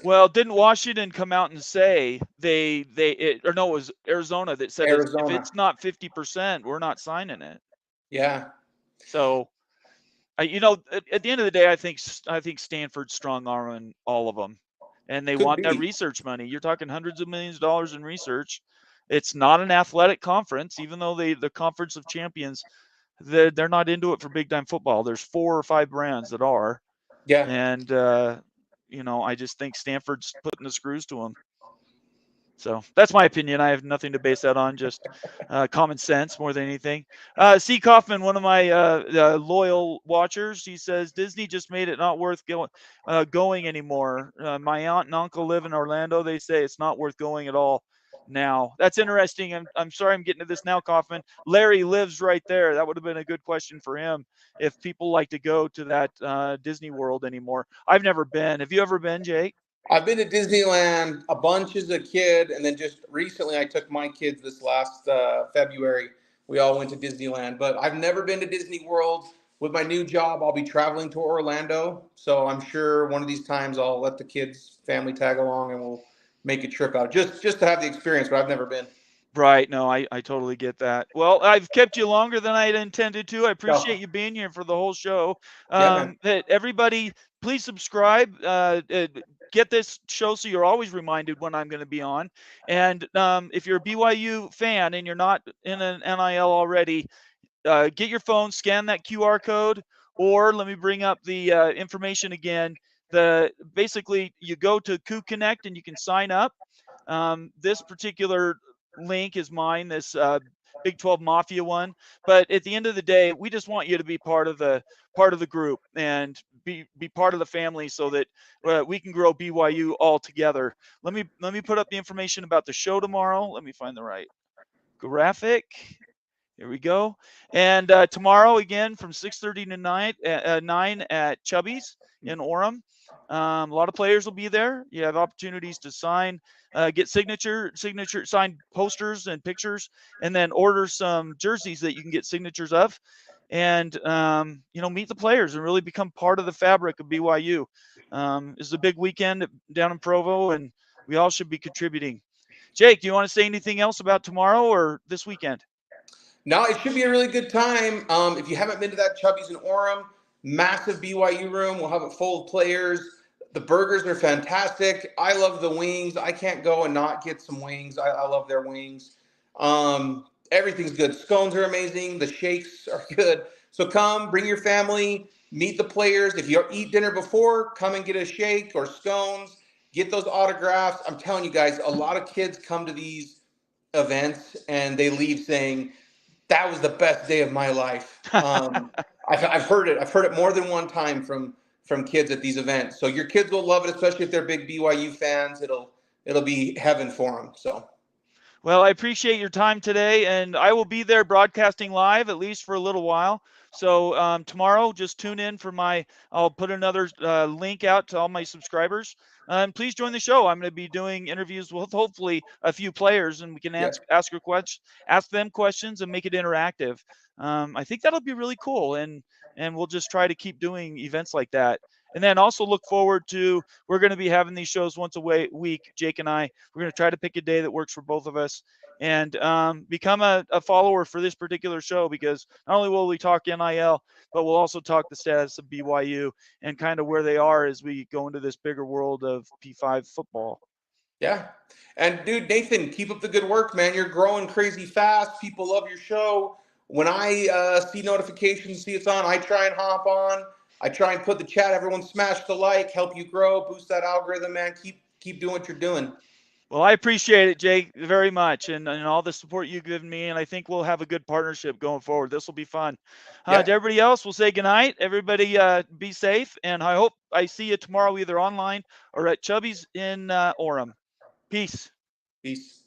Well, didn't Washington come out and say it was Arizona that said if it's not 50%, we're not signing it. Yeah. So, at the end of the day, I think Stanford's strong arming all of them, and they want that research money. You're talking hundreds of millions of dollars in research. It's not an athletic conference, even though the Conference of Champions, they're not into it for big time football. There's 4 or 5 brands that are. Yeah. And I just think Stanford's putting the screws to them. So that's my opinion. I have nothing to base that on, just common sense more than anything. C. Kaufman, one of my loyal watchers, he says, Disney just made it not worth going anymore. My aunt and uncle live in Orlando. They say it's not worth going at all now. That's interesting. I'm sorry I'm getting to this now, Kaufman. Larry lives right there. That would have been a good question for him if people like to go to that Disney World anymore. I've never been. Have you ever been, Jake? I've been to Disneyland a bunch as a kid, and then just recently I took my kids this last February. We all went to Disneyland, but I've never been to Disney World. With my new job, I'll be traveling to Orlando, so I'm sure one of these times I'll let the kids' family tag along, and we'll make a trip out just to have the experience, but I've never been. Right. No, I totally get that. Well, I've kept you longer than I had intended to. I appreciate you being here for the whole show. Everybody, please subscribe. Get this show so you're always reminded when I'm going to be on. And if you're a BYU fan and you're not in an NIL already, get your phone, scan that QR code, or let me bring up the information again. Basically you go to Coup Connect and you can sign up. This particular link is mine, this Big 12 Mafia one. But at the end of the day, we just want you to be part of the group and be part of the family, so that we can grow BYU all together. Let me put up the information about the show tomorrow. Let me find the right graphic. Here we go. And tomorrow again from 6:30 to 9 at Chubby's in Orem. A lot of players will be there. You have opportunities to sign, get signature signed posters and pictures, and then order some jerseys that you can get signatures of, and meet the players and really become part of the fabric of BYU. It's a big weekend down in Provo, and we all should be contributing. Jake, do you want to say anything else about tomorrow or this weekend? No, it should be a really good time. If you haven't been to that Chubby's in Orem, massive BYU room. We'll have it full of players. The burgers are fantastic. I love the wings. I can't go and not get some wings. I love their wings. Everything's good. Scones are amazing. The shakes are good. So come, bring your family, meet the players. If you eat dinner before, come and get a shake or scones. Get those autographs. I'm telling you guys, a lot of kids come to these events and they leave saying, that was the best day of my life. I've heard it. I've heard it more than one time from kids at these events. So your kids will love it, especially if they're big BYU fans. It'll be heaven for them. So. Well, I appreciate your time today, and I will be there broadcasting live at least for a little while. So tomorrow, just tune in for I'll put another link out to all my subscribers. Please join the show. I'm going to be doing interviews with hopefully a few players, and we can ask them questions and make it interactive. I think that'll be really cool, and we'll just try to keep doing events like that. And then also look forward to, we're going to be having these shows once a week, Jake and I. We're going to try to pick a day that works for both of us, and become a follower for this particular show, because not only will we talk NIL, but we'll also talk the status of BYU and kind of where they are as we go into this bigger world of P5 football. Yeah. And dude, Nathan, keep up the good work, man. You're growing crazy fast. People love your show. When I see notifications, see it's on, I try and hop on. I try and put the chat. Everyone smash the like, help you grow, boost that algorithm, man. Keep doing what you're doing. Well, I appreciate it, Jake, very much, and all the support you've given me, and I think we'll have a good partnership going forward. This will be fun. Yeah. To everybody else, we'll say goodnight. Everybody be safe, and I hope I see you tomorrow either online or at Chubby's in Orem. Peace. Peace.